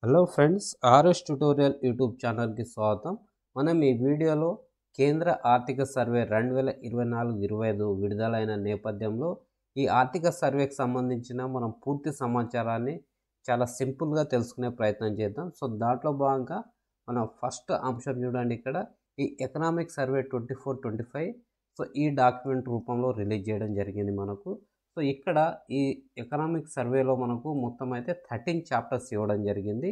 Hello friends, RS tutorial YouTube ఛానల్కి స్వాగతం. మనం ఈ వీడియోలో కేంద్ర ఆర్థిక సర్వే 2024-25 విడుదలైన నేపథ్యంలో ఈ ఆర్థిక సర్వేకి సంబంధించిన మనం పూర్తి సమాచారాన్ని చాలా సింపుల్గా తెలుసుకునే ప్రయత్నం చేద్దాం. సో దాంట్లో భాగంగా మనం ఫస్ట్ అంశం చూడండి. ఇక్కడ ఈ ఎకనామిక్ సర్వే 24-25 సో ఈ డాక్యుమెంట్ రూపంలో రిలీజ్ చేయడం జరిగింది మనకు. సో ఇక్కడ ఈ ఎకనామిక్ సర్వేలో మనకు మొత్తం అయితే 13 చాప్టర్స్ ఇవ్వడం జరిగింది.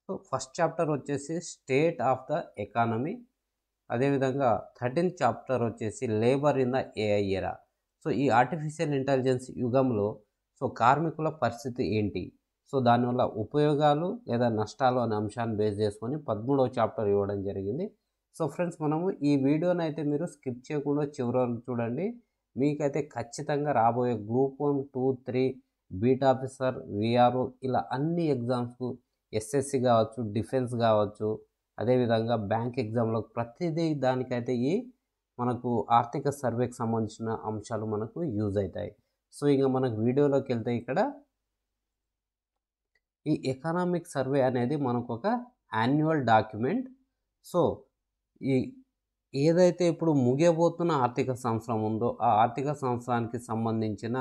సో ఫస్ట్ చాప్టర్ వచ్చేసి స్టేట్ ఆఫ్ ద ఎకానమీ, అదేవిధంగా 13th చాప్టర్ వచ్చేసి labour in the AI era. So ఈ ఆర్టిఫిషియల్ ఇంటెలిజెన్స్ యుగంలో సో కార్మికుల పరిస్థితి ఏంటి, సో దానివల్ల ఉపయోగాలు లేదా నష్టాలు అనే అంశాన్ని బేస్ చేసుకొని 13వ చాప్టర్ ఇవ్వడం జరిగింది. సో ఫ్రెండ్స్, మనము ఈ వీడియోని అయితే మీరు స్కిప్ చేయకుండా చివరి వరకు చూడండి. మీకైతే ఖచ్చితంగా రాబోయే గ్రూప్ 1, 2, 3, బీట్ ఆఫీసర్, విఆర్ఓ ఇలా అన్ని ఎగ్జామ్స్కు ఎస్ఎస్సి కావచ్చు, డిఫెన్స్ కావచ్చు, అదేవిధంగా బ్యాంక్ ఎగ్జామ్లో ప్రతిదీ దానికైతే ఈ మనకు ఆర్థిక సర్వేకి సంబంధించిన అంశాలు మనకు యూజ్ అవుతాయి. సో ఇంకా మనకు వీడియోలోకి వెళ్తే ఇక్కడ ఈ ఎకనామిక్ సర్వే అనేది మనకు ఒక యాన్యువల్ డాక్యుమెంట్. సో ఈ ఏదైతే ఇప్పుడు ముగియబోతున్న ఆర్థిక సంవత్సరం ఉందో ఆ ఆర్థిక సంవత్సరానికి సంబంధించిన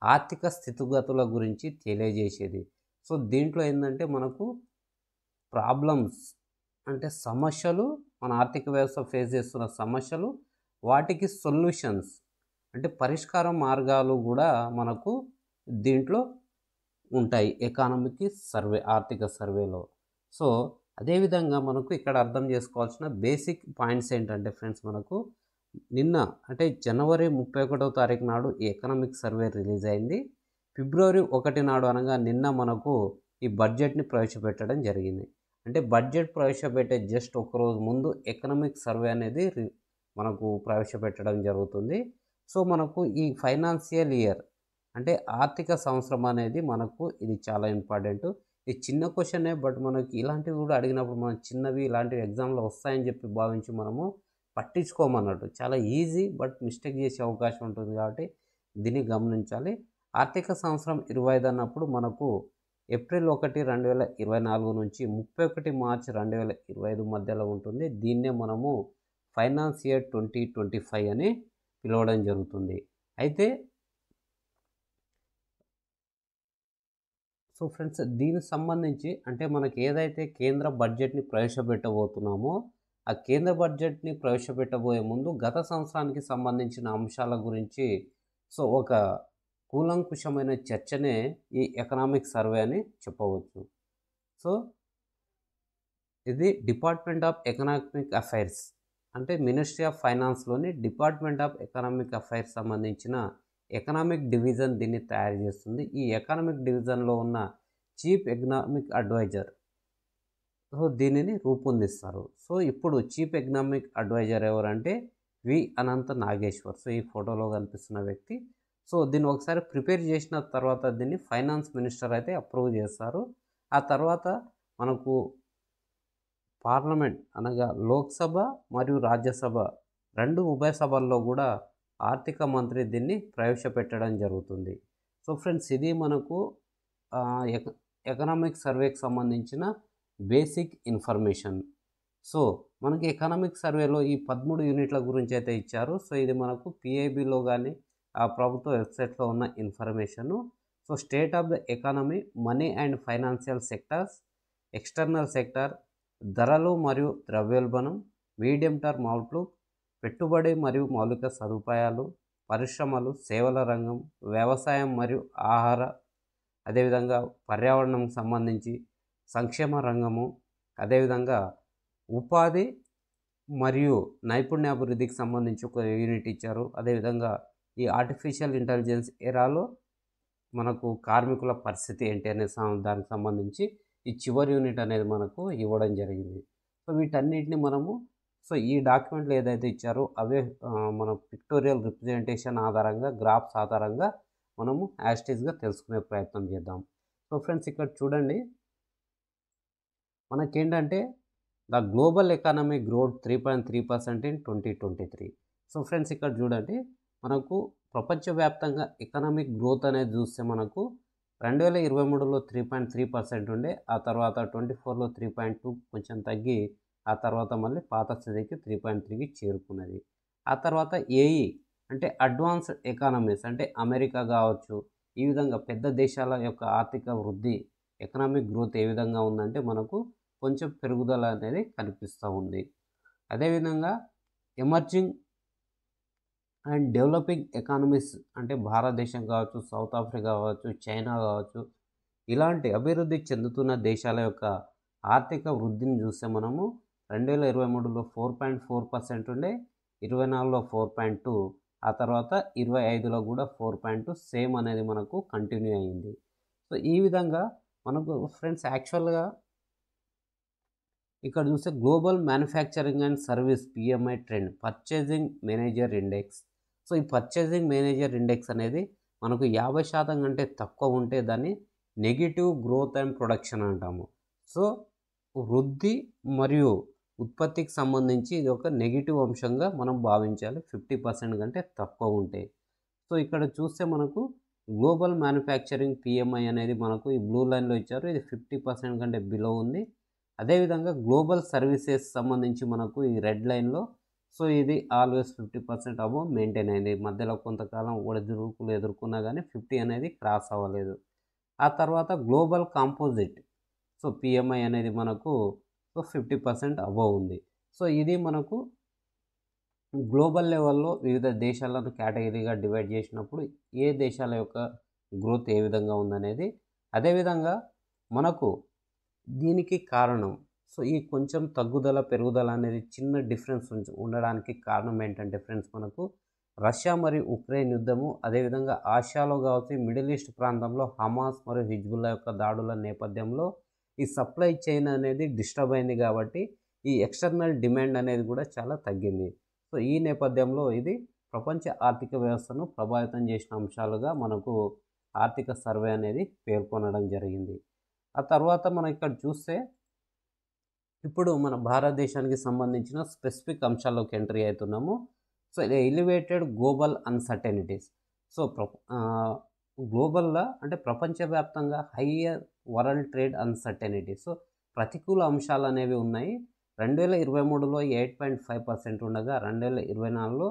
ఆర్థిక స్థితిగతుల గురించి తెలియజేసేది. సో దీంట్లో ఏంటంటే మనకు ప్రాబ్లమ్స్ అంటే సమస్యలు, మన ఆర్థిక వ్యవస్థ ఫేస్ చేస్తున్న సమస్యలు, వాటికి సొల్యూషన్స్ అంటే పరిష్కార మార్గాలు కూడా మనకు దీంట్లో ఉంటాయి ఎకానమీకి సర్వే, ఆర్థిక సర్వేలో. సో అదేవిధంగా మనకు ఇక్కడ అర్థం చేసుకోవాల్సిన బేసిక్ పాయింట్స్ ఏంటంటే ఫ్రెండ్స్, మనకు నిన్న అంటే జనవరి 31వ తారీఖు నాడు ఈ ఎకనామిక్ సర్వే రిలీజ్ అయింది. ఫిబ్రవరి 1 నాడు అనగా నిన్న మనకు ఈ బడ్జెట్ని ప్రవేశపెట్టడం జరిగింది. అంటే బడ్జెట్ ప్రవేశపెట్టే జస్ట్ ఒకరోజు ముందు ఎకనామిక్ సర్వే అనేది మనకు ప్రవేశపెట్టడం జరుగుతుంది. సో మనకు ఈ ఫైనాన్షియల్ ఇయర్ అంటే ఆర్థిక సంవత్సరం అనేది మనకు ఇది చాలా ఇంపార్టెంట్. ఇది చిన్న క్వశ్చనే, బట్ మనకి ఇలాంటివి కూడా అడిగినప్పుడు మనం చిన్నవి ఇలాంటివి ఎగ్జామ్లో వస్తాయని చెప్పి భావించి మనము పట్టించుకోమన్నట్టు. చాలా ఈజీ బట్ మిస్టేక్ చేసే అవకాశం ఉంటుంది కాబట్టి దీన్ని గమనించాలి. ఆర్థిక సంవత్సరం 25 అన్నప్పుడు మనకు ఏప్రిల్ 1, 2024 నుంచి 31 మార్చి 2025 మధ్యలో ఉంటుంది. దీన్నే మనము ఫైనాన్స్ ఇయర్ 2025 అని పిలవడం జరుగుతుంది. అయితే సో ఫ్రెండ్స్, దీనికి సంబంధించి అంటే మనకి ఏదైతే కేంద్ర బడ్జెట్ని ప్రవేశపెట్టబోతున్నామో ఆ కేంద్ర బడ్జెట్ని ప్రవేశపెట్టబోయే ముందు గత సంవత్సరానికి సంబంధించిన అంశాల గురించి సో ఒక కూలంకుషమైన చర్చనే ఈ ఎకనామిక్ సర్వే అని చెప్పవచ్చు. సో ఇది డిపార్ట్మెంట్ ఆఫ్ ఎకనామిక్ అఫైర్స్ అంటే మినిస్ట్రీ ఆఫ్ ఫైనాన్స్లోని డిపార్ట్మెంట్ ఆఫ్ ఎకనామిక్ అఫైర్స్ సంబంధించిన ఎకనామిక్ డివిజన్ దీన్ని తయారు చేస్తుంది. ఈ ఎకనామిక్ డివిజన్లో ఉన్న చీఫ్ ఎకనామిక్ అడ్వైజర్ సో దీనిని రూపొందిస్తారు. సో ఇప్పుడు చీఫ్ ఎకనామిక్ అడ్వైజర్ ఎవరంటే వి అనంత నాగేశ్వర్. సో ఈ ఫోటోలో కనిపిస్తున్న వ్యక్తి. సో దీన్ని ఒకసారి ప్రిపేర్ చేసిన తర్వాత దీన్ని ఫైనాన్స్ మినిస్టర్ అయితే అప్రూవ్ చేస్తారు. ఆ తర్వాత మనకు పార్లమెంట్ అనగా లోక్సభ మరియు రాజ్యసభ రెండు ఉభయ సభల్లో కూడా ఆర్థిక మంత్రి దీన్ని ప్రవేశపెట్టడం జరుగుతుంది. సో ఫ్రెండ్స్, ఇది మనకు ఎకనామిక్ సర్వేకి సంబంధించిన బేసిక్ ఇన్ఫర్మేషన్. సో మనకి ఎకనామిక్ సర్వేలో ఈ 13 యూనిట్ల గురించి అయితే ఇచ్చారు. సో ఇది మనకు పిఐబిలో కానీ ఆ ప్రభుత్వ వెబ్సైట్లో ఉన్న information. So state of the economy, money and financial sectors, external sector, ధరలు మరియు ద్రవ్యోల్బణం, మీడియం టర్మ్ అవుట్లుక్, పెట్టుబడి మరియు మౌలిక సదుపాయాలు, పరిశ్రమలు, సేవల రంగం, వ్యవసాయం మరియు ఆహార, అదేవిధంగా పర్యావరణం సంబంధించి సంక్షేమ రంగము, అదేవిధంగా ఉపాధి మరియు నైపుణ్యాభివృద్ధికి సంబంధించి ఒక యూనిట్ ఇచ్చారు. అదేవిధంగా ఈ ఆర్టిఫిషియల్ ఇంటెలిజెన్స్ ఎరాలో మనకు కార్మికుల పరిస్థితి ఏంటి అనే దానికి సంబంధించి ఈ చివరి యూనిట్ అనేది మనకు ఇవ్వడం జరిగింది. సో వీటన్నిటిని మనము సో ఈ డాక్యుమెంట్లు ఏదైతే ఇచ్చారో అవే మన పిక్టోరియల్ రిప్రజెంటేషన్ ఆధారంగా, గ్రాఫ్స్ ఆధారంగా మనము యాస్టీస్గా తెలుసుకునే ప్రయత్నం చేద్దాం. సో ఫ్రెండ్స్, ఇక్కడ చూడండి, మనకేంటంటే the global economy growth 3.3% in 2023. So friends, ఇక్కడ చూడండి, మనకు ప్రపంచవ్యాప్తంగా ఎకనామిక్ గ్రోత్ అనేది చూస్తే మనకు 2023లో 3.3% ఉండే, ఆ తర్వాత 24లో 3.2 కొంచెం తగ్గి ఆ తర్వాత మళ్ళీ పాత స్థితికి 3.3కి చేరుకున్నది. ఆ తర్వాత ఏఈ అంటే అడ్వాన్స్డ్ ఎకానమీస్ అంటే అమెరికా కావచ్చు, ఈ విధంగా పెద్ద దేశాల యొక్క ఆర్థిక వృద్ధి ఎకనామిక్ గ్రోత్ ఏ విధంగా ఉందంటే మనకు కొంచెం పెరుగుదల అనేది కనిపిస్తూ ఉంది. అదేవిధంగా ఎమర్జింగ్ అండ్ డెవలపింగ్ ఎకానమీస్ అంటే భారతదేశం కావచ్చు, సౌత్ ఆఫ్రికా కావచ్చు, చైనా కావచ్చు, ఇలాంటి అభివృద్ధి చెందుతున్న దేశాల యొక్క ఆర్థిక వృద్ధిని చూస్తే మనము 2023లో 4.4% ఉండే, 24లో 4.2, ఆ తర్వాత 25లో కూడా 4.2 సేమ్ అనేది మనకు కంటిన్యూ అయ్యింది. సో ఈ విధంగా మనకు ఫ్రెండ్స్ యాక్చువల్గా ఇక్కడ చూస్తే global manufacturing and service PMI trend purchasing manager index. So ఈ పర్చేజింగ్ మేనేజర్ ఇండెక్స్ అనేది మనకు 50% కంటే తక్కువ ఉంటే దాన్ని నెగిటివ్ గ్రోత్ అండ్ ప్రొడక్షన్ అంటాము. సో వృద్ధి మరియు ఉత్పత్తికి సంబంధించి ఇది ఒక నెగిటివ్ అంశంగా మనం భావించాలి 50% కంటే తక్కువ ఉంటే. సో ఇక్కడ చూస్తే మనకు గ్లోబల్ మ్యానుఫ్యాక్చరింగ్ పిఎంఐ అనేది మనకు ఈ బ్లూ లైన్లో ఇచ్చారు, ఇది 50% కంటే బిలో ఉంది. అదేవిధంగా గ్లోబల్ సర్వీసెస్ సంబంధించి మనకు ఈ రెడ్ లైన్లో, సో ఇది ఆల్వేస్ 50% అబోవ్ మెయింటైన్ అయింది. మధ్యలో కొంతకాలం ఒడిదుడుకులు ఎదుర్కొన్నా కానీ 50 అనేది క్రాస్ అవ్వలేదు. ఆ తర్వాత గ్లోబల్ కాంపోజిట్ సో పిఎంఐ అనేది మనకు 50% అబోవ్ ఉంది. సో ఇది మనకు గ్లోబల్ లెవెల్లో వివిధ దేశాలను కేటగిరీగా డివైడ్ చేసినప్పుడు ఏ దేశాల యొక్క గ్రోత్ ఏ విధంగా ఉందనేది. అదేవిధంగా మనకు దీనికి కారణం సో ఈ కొంచెం తగ్గుదల పెరుగుదల అనేది చిన్న డిఫరెన్స్ ఉండడానికి కారణం ఏంటంటే ఫ్రెండ్స్ మనకు రష్యా మరియు ఉక్రెయిన్ యుద్ధము, అదేవిధంగా ఆసియాలో కావచ్చు మిడిల్ ఈస్ట్ ప్రాంతంలో హమాస్ మరియు హిజ్బుల్లా యొక్క దాడుల నేపథ్యంలో ఈ సప్లై చైన్ అనేది డిస్టర్బ్ అయింది కాబట్టి ఈ ఎక్స్టర్నల్ డిమాండ్ అనేది కూడా చాలా తగ్గింది. సో ఈ నేపథ్యంలో ఇది ప్రపంచ ఆర్థిక వ్యవస్థను ప్రభావితం చేసిన అంశాలుగా మనకు ఆర్థిక సర్వే అనేది పేర్కొనడం జరిగింది. ఆ తర్వాత మనం ఇక్కడ చూస్తే ఇప్పుడు మన భారతదేశానికి సంబంధించిన స్పెసిఫిక్ అంశాల్లోకి ఎంట్రీ అవుతున్నాము. So elevated global uncertainties. So గ్లోబల్గా అంటే ప్రపంచవ్యాప్తంగా higher world trade uncertainty. So ప్రతికూల అంశాలు అనేవి ఉన్నాయి. 2023లో 8.5% ఉండగా 2024లో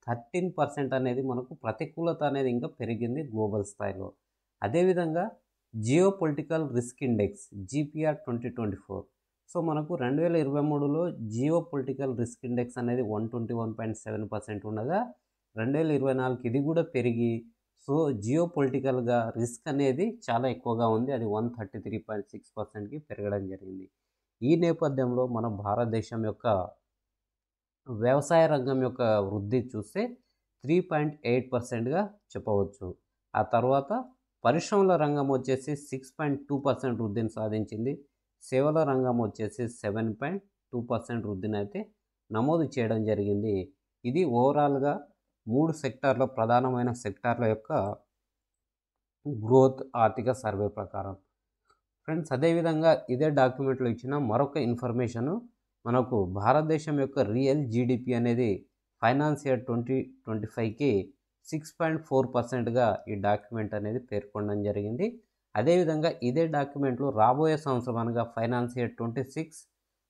13% అనేది మనకు ప్రతికూలత అనేది ఇంకా పెరిగింది గ్లోబల్ స్థాయిలో. అదేవిధంగా geo political risk index GPR 2024. So మనకు 2023లో జియో పొలిటికల్ రిస్క్ ఇండెక్స్ అనేది 121.7% ఉండగా 2024కి ఇది కూడా పెరిగి సో జియో పొలిటికల్గా రిస్క్ అనేది చాలా ఎక్కువగా ఉంది, అది 133.6%కి పెరగడం జరిగింది. ఈ నేపథ్యంలో మన భారతదేశం యొక్క వ్యవసాయ రంగం యొక్క వృద్ధి చూస్తే 3.8%గా చెప్పవచ్చు. ఆ తర్వాత పరిశ్రమల రంగం వచ్చేసి 6.2% వృద్ధిని సాధించింది. సేవల రంగం వచ్చేసి 7.2% వృద్ధిని అయితే నమోదు చేయడం జరిగింది. ఇది ఓవరాల్గా 3 సెక్టార్ల ప్రధానమైన సెక్టార్ల యొక్క గ్రోత్ ఆర్థిక సర్వే ప్రకారం. ఫ్రెండ్స్ అదేవిధంగా ఇదే డాక్యుమెంట్లో ఇచ్చిన మరొక ఇన్ఫర్మేషను మనకు భారతదేశం యొక్క రియల్ జీడిపి అనేది ఫైనాన్స్ ఇయర్ 2025కి 6.4%గా ఈ డాక్యుమెంట్ అనేది పేర్కొనడం జరిగింది. అదేవిధంగా ఇదే డాక్యుమెంట్లో రాబోయే సంవత్సరం అనగా ఫైనాన్స్ ఇయర్ 26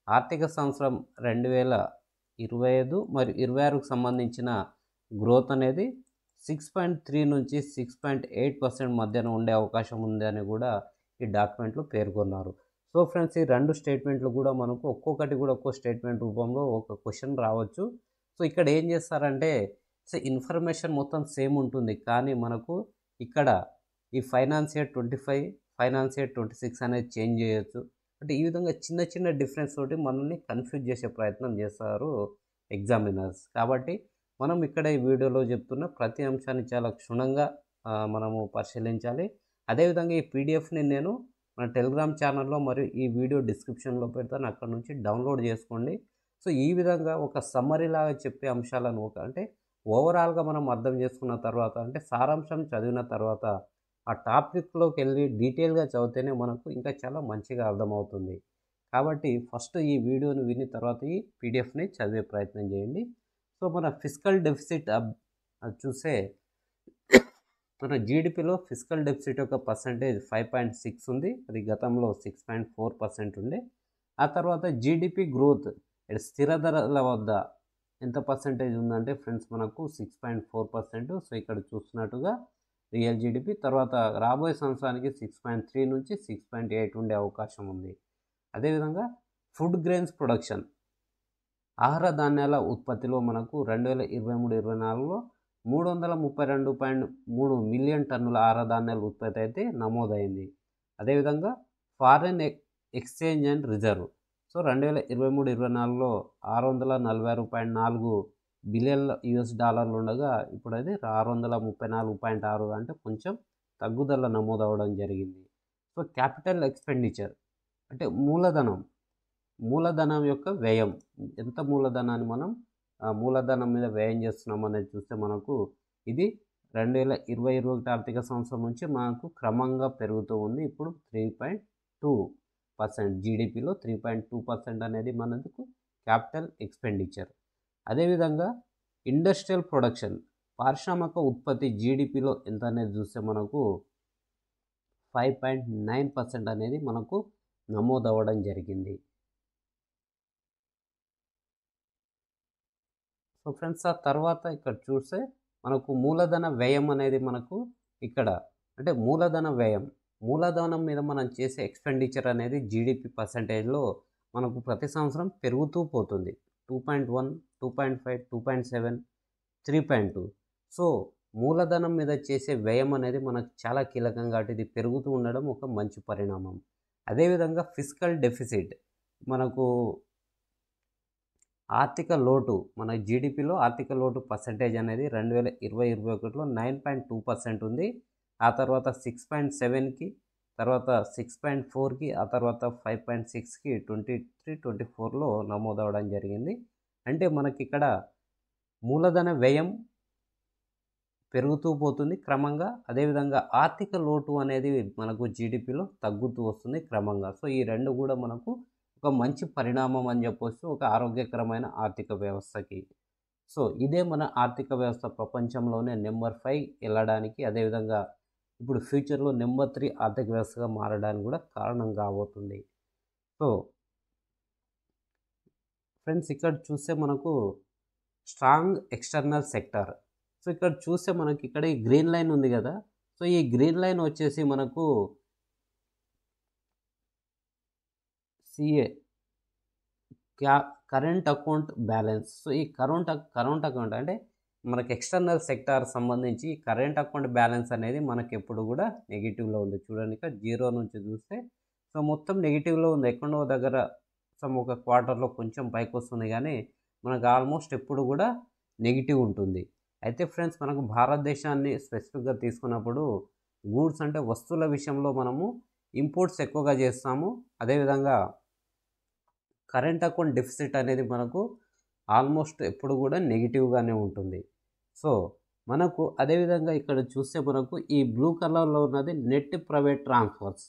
ఆర్థిక సంవత్సరం 2025 మరియు 26కు సంబంధించిన గ్రోత్ అనేది 6.3 నుంచి 6.8% మధ్యన ఉండే అవకాశం ఉందని కూడా ఈ డాక్యుమెంట్లో పేర్కొన్నారు. సో ఫ్రెండ్స్ ఈ రెండు స్టేట్మెంట్లు కూడా మనకు ఒక్కొక్కటి కూడా ఒక్కో స్టేట్మెంట్ రూపంలో ఒక క్వశ్చన్ రావచ్చు. సో ఇక్కడ ఏం చేస్తారంటే సో ఇన్ఫర్మేషన్ మొత్తం సేమ్ ఉంటుంది, కానీ మనకు ఇక్కడ ఈ ఫైనాన్స్ ఇయర్ 25 ఫైనాన్స్ ఇయర్ 26 అనేది చేంజ్ చేయొచ్చు. అంటే ఈ విధంగా చిన్న చిన్న డిఫరెన్స్ తోటి మనల్ని కన్ఫ్యూజ్ చేసే ప్రయత్నం చేస్తారు ఎగ్జామినర్స్. కాబట్టి మనం ఇక్కడ ఈ వీడియోలో చెప్తున్న ప్రతి అంశాన్ని చాలా క్షుణ్ణంగా మనము పరిశీలించాలి. అదేవిధంగా ఈ పీడిఎఫ్ని నేను మన టెలిగ్రామ్ ఛానల్లో మరియు ఈ వీడియో డిస్క్రిప్షన్లో పెడతాను, అక్కడ నుంచి డౌన్లోడ్ చేసుకోండి. సో ఈ విధంగా ఒక సమ్మరీ లాగా చెప్పే అంశాలను అంటే ఓవరాల్గా మనం అర్థం చేసుకున్న తర్వాత అంటే సారాంశం చదివిన తర్వాత ఆ టాపిక్లోకి వెళ్ళి డీటెయిల్గా చదివితేనే మనకు ఇంకా చాలా మంచిగా అర్థమవుతుంది. కాబట్టి ఫస్ట్ ఈ వీడియోని విని తర్వాత ఈ పీడిఎఫ్ని చదివే ప్రయత్నం చేయండి. సో మన ఫిస్కల్ డెఫిసిట్ చూస్తే మన జీడిపిలో ఫిజికల్ డెఫిసిట్ యొక్క పర్సంటేజ్ 5.6 ఉంది, అది గతంలో 6.4% ఉండే. ఆ తర్వాత జీడిపి గ్రోత్ స్థిర ధరల వద్ద ఎంత పర్సంటేజ్ ఉందంటే ఫ్రెండ్స్ మనకు 6.4%. సో ఇక్కడ చూస్తున్నట్టుగా రియల్ జీడిపి తర్వాత రాబోయే సంవత్సరానికి 6.3 నుంచి 6.8 ఉండే అవకాశం ఉంది. అదేవిధంగా ఫుడ్ గ్రెయిన్స్ ప్రొడక్షన్ ఆహార ధాన్యాల ఉత్పత్తిలో మనకు 2023-24లో 332.3 మిలియన్ టన్నుల ఆహార ధాన్యాల ఉత్పత్తి అయితే నమోదైంది. అదేవిధంగా foreign exchange and reserve so 2023-24లో 646.4 బిలియన్ల US$ ఉండగా ఇప్పుడు అది 634.6 అంటే కొంచెం తగ్గుదల నమోదవడం జరిగింది. సో క్యాపిటల్ ఎక్స్పెండిచర్ అంటే మూలధనం యొక్క వ్యయం, ఎంత మూలధనాన్ని మనం మూలధనం మీద వ్యయం చేస్తున్నాం అనేది చూస్తే మనకు ఇది 2020-21 ఆర్థిక సంవత్సరం నుంచి మనకు క్రమంగా పెరుగుతూ ఉంది. ఇప్పుడు 3.2% జీడిపిలో 3.2% అనేది మనకు క్యాపిటల్ ఎక్స్పెండిచర్. అదేవిధంగా ఇండస్ట్రియల్ ప్రొడక్షన్ పారిశ్రామిక ఉత్పత్తి జీడిపిలో ఎంత అనేది చూస్తే మనకు 5.9% అనేది మనకు నమోదవ్వడం జరిగింది. సో ఫ్రెండ్స్ ఆ తర్వాత ఇక్కడ చూస్తే మనకు మూలధన వ్యయం అనేది మనకు ఇక్కడ అంటే మూలధనం మీద మనం చేసే ఎక్స్పెండిచర్ అనేది జీడిపి పర్సంటేజ్లో మనకు ప్రతి సంవత్సరం పెరుగుతూ పోతుంది. 2.1, 2.5, 2.7, 3.2. సో మూలధనం మీద చేసే వ్యయం అనేది మనకు చాలా కీలకం కాబట్టి ఇది పెరుగుతూ ఉండడం ఒక మంచి పరిణామం. అదేవిధంగా ఫిజికల్ డెఫిసిట్ మనకు ఆర్థిక లోటు మన జీడిపిలో ఆర్థిక లోటు పర్సంటేజ్ అనేది 2020-21లో 9.2% ఉంది. ఆ తర్వాత 6.7కి, తర్వాత 6.4కి, ఆ తర్వాత 5.6కి 23-24లో నమోదవడం జరిగింది. అంటే మనకి ఇక్కడ మూలధన వ్యయం పెరుగుతూ పోతుంది క్రమంగా. అదేవిధంగా ఆర్థిక లోటు అనేది మనకు జీడిపిలో తగ్గుతూ వస్తుంది క్రమంగా. సో ఈ రెండు కూడా మనకు ఒక మంచి పరిణామం అని చెప్పొచ్చు ఒక ఆరోగ్యకరమైన ఆర్థిక వ్యవస్థకి. సో ఇదే మన ఆర్థిక వ్యవస్థ ప్రపంచంలోనే నెంబర్ 5 వెళ్ళడానికి, అదేవిధంగా ఇప్పుడు ఫ్యూచర్లో నెంబర్ 3 ఆర్థిక వ్యవస్థగా మారడానికి కూడా కారణం కాబోతుంది. సో ఫ్రెండ్స్ ఇక్కడ చూస్తే మనకు స్ట్రాంగ్ ఎక్స్టర్నల్ సెక్టార్. సో ఇక్కడ చూస్తే మనకి ఇక్కడ ఈ గ్రీన్ లైన్ ఉంది కదా, సో ఈ గ్రీన్ లైన్ వచ్చేసి మనకు CA current account balance. So ఈ కరెంట్ అకౌంట్ అంటే మనకి ఎక్స్టర్నల్ సెక్టార్ సంబంధించి కరెంట్ అకౌంట్ బ్యాలెన్స్ అనేది మనకి ఎప్పుడు కూడా నెగిటివ్లో ఉంది. చూడండి ఇక్కడ 0 నుంచి చూస్తే సో మొత్తం నెగిటివ్లో ఉంది. ఎక్కడో దగ్గర సమ్ ఒక క్వార్టర్లో కొంచెం పైకి వస్తుంది కానీ మనకు ఆల్మోస్ట్ ఎప్పుడు కూడా నెగిటివ్ ఉంటుంది. అయితే ఫ్రెండ్స్ మనకు భారతదేశాన్ని స్పెసిఫిక్గా తీసుకున్నప్పుడు గూడ్స్ అంటే వస్తువుల విషయంలో మనము ఇంపోర్ట్స్ ఎక్కువగా చేస్తాము. అదేవిధంగా కరెంట్ అకౌంట్ డెఫిసిట్ అనేది మనకు ఆల్మోస్ట్ ఎప్పుడు కూడా నెగిటివ్గానే ఉంటుంది. సో మనకు అదేవిధంగా ఇక్కడ చూస్తే మనకు ఈ బ్లూ కలర్లో ఉన్నది నెట్ ప్రైవేట్ ట్రాన్స్ఫర్స్.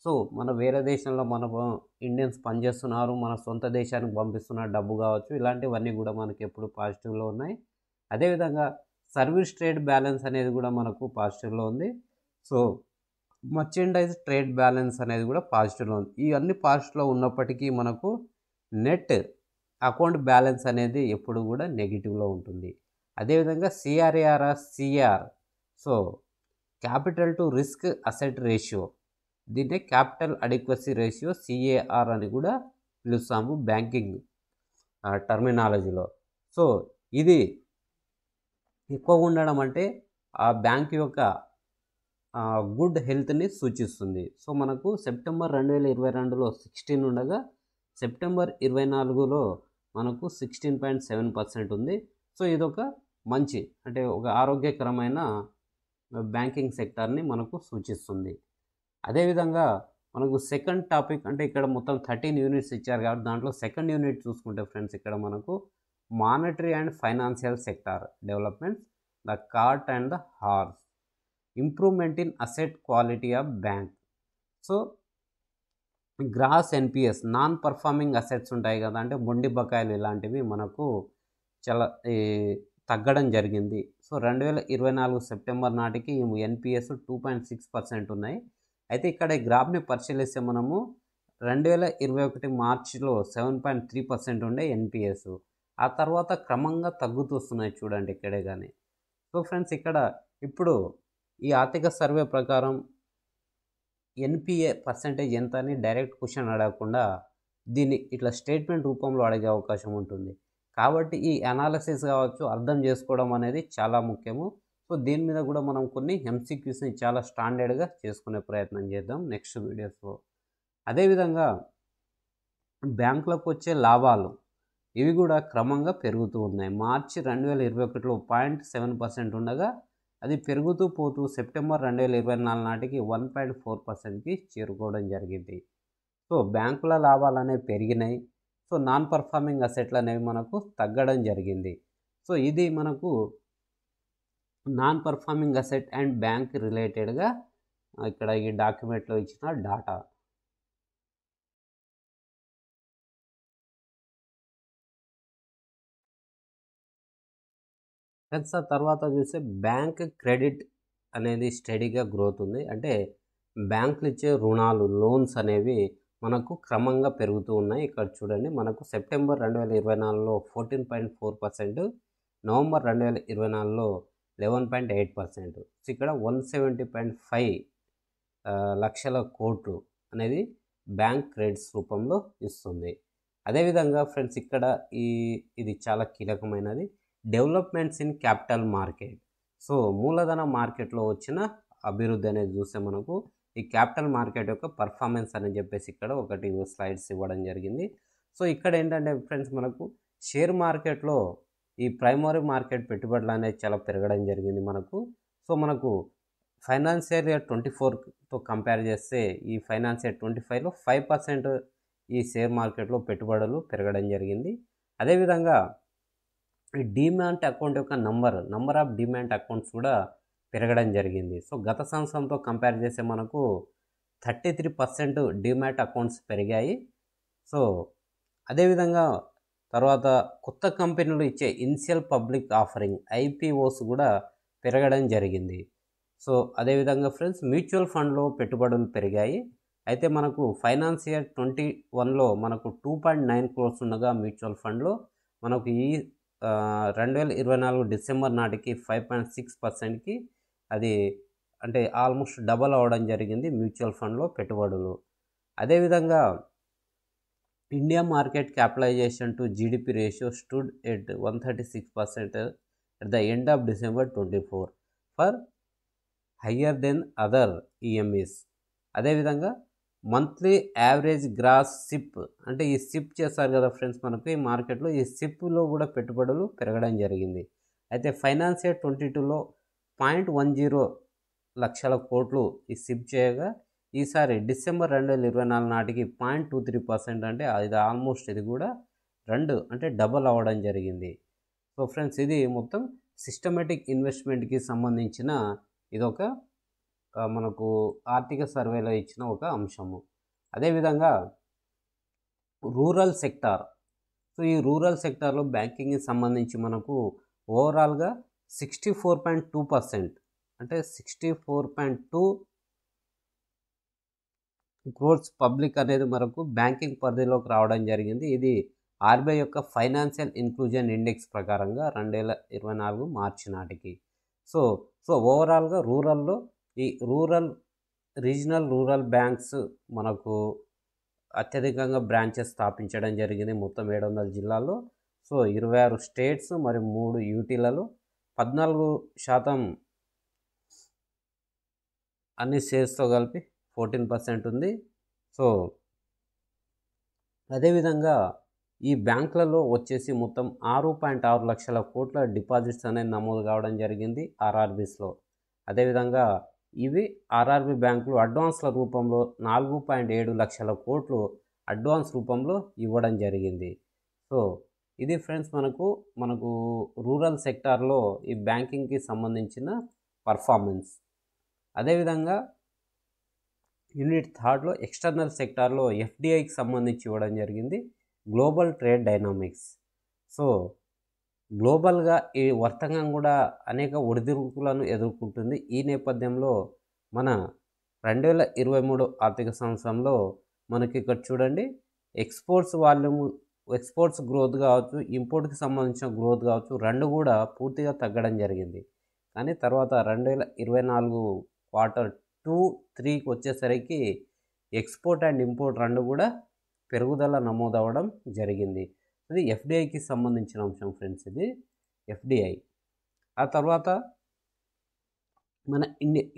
సో మన వేరే దేశంలో మన ఇండియన్స్ పనిచేస్తున్నారు, మన సొంత దేశానికి పంపిస్తున్న డబ్బు కావచ్చు, ఇలాంటివన్నీ కూడా మనకి ఎప్పుడు పాజిటివ్లో ఉన్నాయి. అదేవిధంగా సర్వీస్ ట్రేడ్ బ్యాలెన్స్ అనేది కూడా మనకు పాజిటివ్లో ఉంది. సో మర్చెండైజ్ ట్రేడ్ బ్యాలెన్స్ అనేది కూడా పాజిటివ్లో ఉంది. ఇవన్నీ పాజిటివ్లో ఉన్నప్పటికీ మనకు నెట్ అకౌంట్ బ్యాలెన్స్ అనేది ఎప్పుడు కూడా నెగిటివ్లో ఉంటుంది. అదేవిధంగా CR so capital to risk asset ratio, దీన్నే క్యాపిటల్ అడిక్వసీ రేషియో సిఏఆర్ అని కూడా పిలుస్తాము బ్యాంకింగ్ టర్మినాలజీలో. సో ఇది ఎక్కువ ఉండడం అంటే ఆ బ్యాంక్ యొక్క గుడ్ హెల్త్ని సూచిస్తుంది. సో మనకు సెప్టెంబర్ 2022లో 16 ఉండగా సెప్టెంబర్ 24లో మనకు 16.7% ఉంది. సో ఇదొక మంచి అంటే ఒక ఆరోగ్యకరమైన బ్యాంకింగ్ సెక్టార్ని మనకు సూచిస్తుంది. అదేవిధంగా మనకు సెకండ్ టాపిక్ అంటే ఇక్కడ మొత్తం 13 యూనిట్స్ ఇచ్చారు కాబట్టి దాంట్లో సెకండ్ యూనిట్ చూసుకుంటే ఫ్రెండ్స్ ఇక్కడ మనకు monetary and financial sector developments, the cart and the horse, improvement in asset quality of bank. So gross NPS non performing assets ఉంటాయి కదా, అంటే మొండి బకాయిలు ఇలాంటివి మనకు చాలా తగ్గడం జరిగింది. సో 2024 సెప్టెంబర్ నాటికి ఎన్పిఎస్ 2.6% ఉన్నాయి. అయితే ఇక్కడ ఈ గ్రాఫ్ని పరిశీలిస్తే మనము 2021 మార్చిలో 7.3% ఉండే ఎన్పిఎస్. ఆ తర్వాత క్రమంగా తగ్గుతూ వస్తున్నాయి చూడండి ఇక్కడే కానీ. సో ఫ్రెండ్స్ ఇక్కడ ఇప్పుడు ఈ ఆర్థిక సర్వే ప్రకారం ఎన్పిఏ పర్సెంటేజ్ ఎంత అని డైరెక్ట్ క్వశ్చన్ అడగకుండా దీన్ని ఇట్లా స్టేట్మెంట్ రూపంలో అడిగే అవకాశం ఉంటుంది. కాబట్టి ఈ అనాలిసిస్ కావచ్చు అర్థం చేసుకోవడం అనేది చాలా ముఖ్యము. సో దీని మీద కూడా మనం కొన్ని ఎంసీక్యూస్ని చాలా స్టాండర్డ్గా చేసుకునే ప్రయత్నం చేద్దాం నెక్స్ట్ వీడియోస్లో. అదేవిధంగా బ్యాంకులకు వచ్చే లాభాలు ఇవి కూడా క్రమంగా పెరుగుతూ ఉన్నాయి. మార్చి 2021లో 0.7% ఉండగా అది పెరుగుతూ పోతూ సెప్టెంబర్ 2024 నాటికి 1.4%కి చేరుకోవడం జరిగింది. సో బ్యాంకుల లాభాలు అనేవి పెరిగినాయి. సో నాన్ పర్ఫార్మింగ్ అసెట్లు అనేవి మనకు తగ్గడం జరిగింది. సో ఇది మనకు non performing asset and bank రిలేటెడ్గా ఇక్కడ ఈ డాక్యుమెంట్లో ఇచ్చిన డాటా. ఫ్రెండ్స్ తర్వాత చూస్తే బ్యాంక్ క్రెడిట్ అనేది స్టడీగా గ్రోత్ ఉంది. అంటే బ్యాంకులు ఇచ్చే రుణాలు లోన్స్ అనేవి మనకు క్రమంగా పెరుగుతూ ఉన్నాయి. ఇక్కడ చూడండి మనకు సెప్టెంబర్ 2024లో 14.4%, నవంబర్ 2024లో 11.8%. ఇక్కడ 170.5 లక్షల కోట్లు అనేది బ్యాంక్ క్రెడిట్స్ రూపంలో ఇస్తుంది. అదేవిధంగా ఫ్రెండ్స్ ఇక్కడ ఇది చాలా కీలకమైనది, developments in capital market. So మూలధన మార్కెట్లో వచ్చిన అభివృద్ధి అనేది చూస్తే మనకు ఈ క్యాపిటల్ మార్కెట్ యొక్క పర్ఫార్మెన్స్ అని చెప్పేసి ఇక్కడ ఒకటి స్లైడ్స్ ఇవ్వడం జరిగింది. సో ఇక్కడ ఏంటంటే ఫ్రెండ్స్ మనకు షేర్ మార్కెట్లో ఈ ప్రైమరీ మార్కెట్ పెట్టుబడులు అనేది చాలా పెరగడం జరిగింది మనకు. సో మనకు ఫైనాన్షియల్ ఇయర్ 24తో కంపేర్ చేస్తే ఈ ఫైనాన్షియల్ 25లో 5% ఈ షేర్ మార్కెట్లో పెట్టుబడులు పెరగడం జరిగింది. అదేవిధంగా ఈ డీమ్యాట్ అకౌంట్ యొక్క నంబర్ ఆఫ్ డీమ్యాట్ అకౌంట్స్ కూడా పెరగడం జరిగింది. సో గత సంవత్సరంతో కంపేర్ చేస్తే మనకు 33% డీమ్యాట్ అకౌంట్స్ పెరిగాయి. సో అదేవిధంగా తర్వాత కొత్త కంపెనీలు ఇచ్చే ఇనిషియల్ పబ్లిక్ ఆఫరింగ్ ఐపీఓస్ కూడా పెరగడం జరిగింది. సో అదేవిధంగా ఫ్రెండ్స్ మ్యూచువల్ ఫండ్లో పెట్టుబడులు పెరిగాయి. అయితే మనకు ఫైనాన్షియల్ 21లో మనకు 2.9 crores ఉండగా మ్యూచువల్ ఫండ్లో మనకు ఈ 2024 డిసెంబర్ నాటికి 5.6%కి అది అంటే ఆల్మోస్ట్ డబల్ అవ్వడం జరిగింది మ్యూచువల్ ఫండ్లో పెట్టుబడులు. అదేవిధంగా India market capitalization to GDP ratio stood at 136% at the end of December 24 for higher than other EMEs. అదేవిధంగా మంత్లీ యావరేజ్ గ్రాస్ సిప్ అంటే ఈ సిప్ చేస్తారు కదా ఫ్రెండ్స్ మనకు ఈ మార్కెట్లో ఈ సిప్లో కూడా పెట్టుబడులు పెరగడం జరిగింది. అయితే ఫైనాన్షియల్ 22లో 0.10 లక్షల కోట్లు ఈ సిప్ చేయగా ఈసారి డిసెంబర్ 2024 నాటికి 0.23% అంటే ఇది ఆల్మోస్ట్ ఇది కూడా అంటే డబల్ అవ్వడం జరిగింది. సో ఫ్రెండ్స్ ఇది మొత్తం సిస్టమేటిక్ ఇన్వెస్ట్మెంట్కి సంబంధించిన ఇదొక మనకు ఆర్థిక సర్వేలో ఇచ్చిన ఒక అంశము. అదేవిధంగా రూరల్ సెక్టార్. సో ఈ రూరల్ సెక్టార్లో బ్యాంకింగ్కి సంబంధించి మనకు ఓవరాల్గా 64.2% అంటే 64.2 crores పబ్లిక్ అనేది మనకు బ్యాంకింగ్ పరిధిలోకి రావడం జరిగింది. ఇది ఆర్బీఐ యొక్క ఫైనాన్షియల్ ఇన్క్లూజన్ ఇండెక్స్ ప్రకారంగా 2024 మార్చి నాటికి. సో ఓవరాల్గా రూరల్లో ఈ రీజనల్ రూరల్ బ్యాంక్స్ మనకు అత్యధికంగా బ్రాంచెస్ స్థాపించడం జరిగింది మొత్తం 700 జిల్లాల్లో. సో 26 స్టేట్స్ మరియు 3 యూటీలలో 14% అన్ని షేర్స్తో కలిపి 14% ఉంది. సో అదేవిధంగా ఈ బ్యాంకులలో వచ్చేసి మొత్తం 6.6 లక్షల కోట్ల డిపాజిట్స్ అనేది నమోదు కావడం జరిగింది ఆర్ఆర్బీస్లో. అదేవిధంగా ఇవి ఆర్ఆర్బీ బ్యాంకులు అడ్వాన్స్ల రూపంలో 4.7 లక్షల కోట్లు అడ్వాన్స్ రూపంలో ఇవ్వడం జరిగింది. సో ఇది ఫ్రెండ్స్ మనకు రూరల్ సెక్టార్లో ఈ బ్యాంకింగ్కి సంబంధించిన పర్ఫార్మెన్స్. అదేవిధంగా యూనిట్ 3లో ఎక్స్టర్నల్ సెక్టార్లో ఎఫ్డిఐకి సంబంధించి ఇవ్వడం జరిగింది గ్లోబల్ ట్రేడ్ డైనామిక్స్. సో గ్లోబల్గా ఈ వర్తకం కూడా అనేక ఒడిదుడుకులను ఎదుర్కొంటుంది. ఈ నేపథ్యంలో మన 2023 ఆర్థిక సంవత్సరంలో మనకి ఇక్కడ చూడండి, ఎక్స్పోర్ట్స్ గ్రోత్ కావచ్చు, ఇంపోర్ట్కి సంబంధించిన గ్రోత్ కావచ్చు, రెండు కూడా పూర్తిగా తగ్గడం జరిగింది. కానీ తర్వాత 2024 Q2, 3కి వచ్చేసరికి ఎక్స్పోర్ట్ అండ్ ఇంపోర్ట్ రెండు కూడా పెరుగుదల నమోదవడం జరిగింది. ఇది ఎఫ్డిఐకి సంబంధించిన అంశం ఫ్రెండ్స్, ఇది ఎఫ్డిఐ. ఆ తర్వాత మన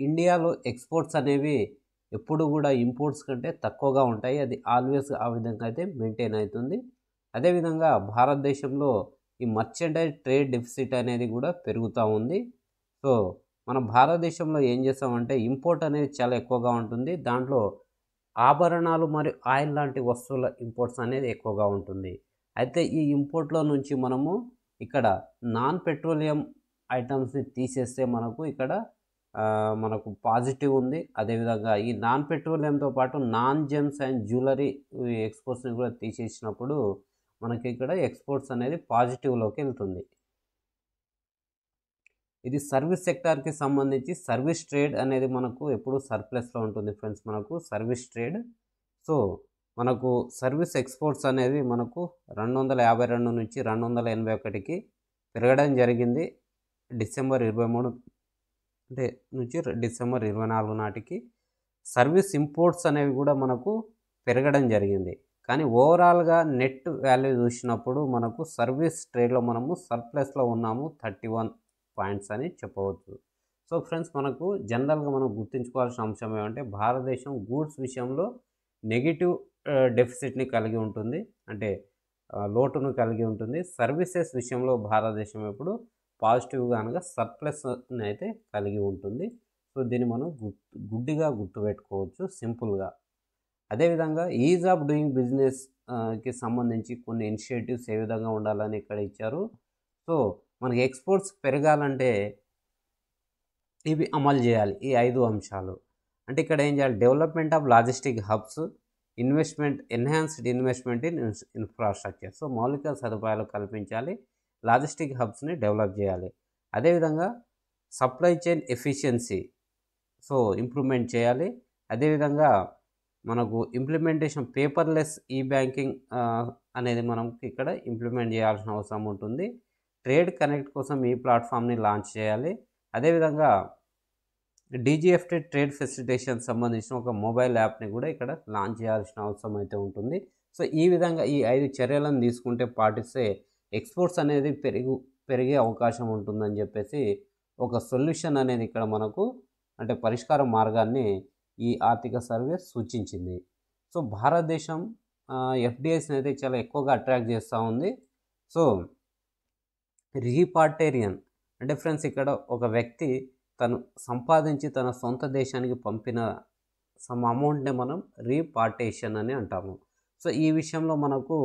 ఇండియాలో ఎక్స్పోర్ట్స్ అనేవి ఎప్పుడు కూడా ఇంపోర్ట్స్ కంటే తక్కువగా ఉంటాయి. అది ఆల్వేస్ ఆ విధంగా అయితే మెయింటైన్ అవుతుంది. అదేవిధంగా భారతదేశంలో ఈ మర్చెంటైజ్ ట్రేడ్ డెఫిసిట్ అనేది కూడా పెరుగుతూ ఉంది. సో మన భారతదేశంలో ఏం చేస్తామంటే ఇంపోర్ట్ అనేది చాలా ఎక్కువగా ఉంటుంది. దాంట్లో ఆభరణాలు మరియు ఆయిల్ లాంటి వస్తువుల ఇంపోర్ట్స్ అనేది ఎక్కువగా ఉంటుంది. అయితే ఈ ఇంపోర్ట్లో నుంచి మనము ఇక్కడ నాన్ పెట్రోలియం ఐటమ్స్ని తీసేస్తే మనకు ఇక్కడ మనకు పాజిటివ్ ఉంది. అదేవిధంగా ఈ నాన్ పెట్రోలియంతో పాటు నాన్ జెమ్స్ అండ్ జ్యువెలరీ ఎక్స్పోర్ట్స్ని కూడా తీసేసినప్పుడు మనకి ఇక్కడ ఎక్స్పోర్ట్స్ అనేది పాజిటివ్లోకి వెళ్తుంది. ఇది సర్వీస్ సెక్టార్కి సంబంధించి సర్వీస్ ట్రేడ్ అనేది మనకు ఎప్పుడు సర్ప్లస్లో ఉంటుంది ఫ్రెండ్స్, మనకు సర్వీస్ ట్రేడ్. సో మనకు సర్వీస్ ఎక్స్పోర్ట్స్ అనేది మనకు 252 నుంచి 281కి పెరగడం జరిగింది డిసెంబర్ 23 నుంచి డిసెంబర్ 24 నాటికి. సర్వీస్ ఇంపోర్ట్స్ అనేవి కూడా మనకు పెరగడం జరిగింది. కానీ ఓవరాల్గా నెట్ వాల్యూ చూసినప్పుడు మనకు సర్వీస్ ట్రేడ్లో మనము సర్ప్లస్లో ఉన్నాము, 31 పాయింట్స్ అని చెప్పవచ్చు. సో ఫ్రెండ్స్, మనకు జనరల్గా మనం గుర్తుంచుకోవాల్సిన అంశం ఏమంటే భారతదేశం గూడ్స్ విషయంలో నెగిటివ్ డెఫిసిట్ని కలిగి ఉంటుంది, అంటే లోటును కలిగి ఉంటుంది. సర్వీసెస్ విషయంలో భారతదేశం ఎప్పుడు పాజిటివ్గా అనగా సర్ప్లస్ని అయితే కలిగి ఉంటుంది. సో దీన్ని మనం గుడ్డిగా గుర్తుపెట్టుకోవచ్చు సింపుల్గా. అదేవిధంగా ఈజ్ ఆఫ్ డూయింగ్ బిజినెస్కి సంబంధించి కొన్ని ఇనిషియేటివ్స్ ఏ విధంగా ఉండాలని ఇక్కడ ఇచ్చారు. సో మనకి ఎక్స్పోర్ట్స్ పెరగాలంటే ఇవి అమలు చేయాలి, ఈ 5 అంశాలు. అంటే ఇక్కడ ఏం చేయాలి, development of logistic hubs, enhanced investment in infrastructure. So మౌలిక సదుపాయాలు కల్పించాలి, లాజిస్టిక్ హబ్స్ని డెవలప్ చేయాలి. అదేవిధంగా supply chain efficiency so improvement చేయాలి. అదేవిధంగా మనకు ఇంప్లిమెంటేషన్ పేపర్లెస్ ఈ బ్యాంకింగ్ అనేది మనం ఇక్కడ ఇంప్లిమెంట్ చేయాల్సిన అవసరం ఉంటుంది. ట్రేడ్ కనెక్ట్ కోసం ఈ ప్లాట్ఫామ్ని లాంచ్ చేయాలి. అదేవిధంగా డీజీఎఫ్టీ ట్రేడ్ ఫెసిలిటేషన్ సంబంధించిన ఒక మొబైల్ యాప్ని కూడా ఇక్కడ లాంచ్ చేయాల్సిన అవసరం అయితే ఉంటుంది. సో ఈ విధంగా ఈ 5 చర్యలను తీసుకుంటే పాటిస్తే ఎక్స్పోర్ట్స్ అనేది పెరిగే అవకాశం ఉంటుందని చెప్పేసి ఒక సొల్యూషన్ అనేది ఇక్కడ మనకు అంటే పరిష్కార మార్గాన్ని ఈ ఆర్థిక సర్వే సూచించింది. సో భారతదేశం ఎఫ్డిఐస్ని అయితే చాలా ఎక్కువగా అట్రాక్ట్ చేస్తూ ఉంది. సో రీపార్టేరియన్ అంటే ఫ్రెండ్స్, ఇక్కడ ఒక వ్యక్తి తను సంపాదించి తన సొంత దేశానికి పంపిన సమ్ అమౌంట్ని మనం రీపార్టేషన్ అని అంటాము. సో ఈ విషయంలో మనకు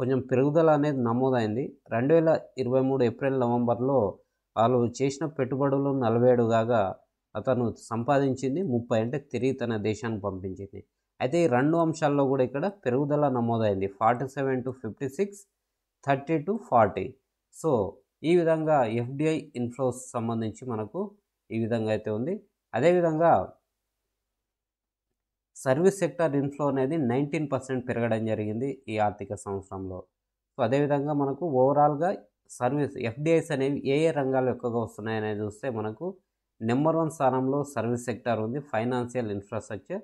కొంచెం పెరుగుదల అనేది నమోదైంది. 2023 ఏప్రిల్ నవంబర్లో వాళ్ళు చేసిన పెట్టుబడులు 47 కాగా అతను సంపాదించింది 30, అంటే తిరిగి తన దేశానికి పంపించింది. అయితే ఈ 2 అంశాల్లో కూడా ఇక్కడ పెరుగుదల నమోదైంది, 47 to 56, 30 to 40. సో ఈ విధంగా ఎఫ్డిఐ ఇన్ఫ్లోస్ సంబంధించి మనకు ఈ విధంగా అయితే ఉంది. అదేవిధంగా సర్వీస్ సెక్టార్ ఇన్ఫ్లో అనేది 19% పెరగడం జరిగింది ఈ ఆర్థిక సంవత్సరంలో. సో అదేవిధంగా మనకు ఓవరాల్గా సర్వీస్ ఎఫ్డిఐస్ అనేవి ఏ రంగాలు ఎక్కువగా వస్తున్నాయనేది చూస్తే మనకు నెంబర్ 1 స్థానంలో సర్వీస్ సెక్టార్ ఉంది, ఫైనాన్షియల్ ఇన్ఫ్రాస్ట్రక్చర్.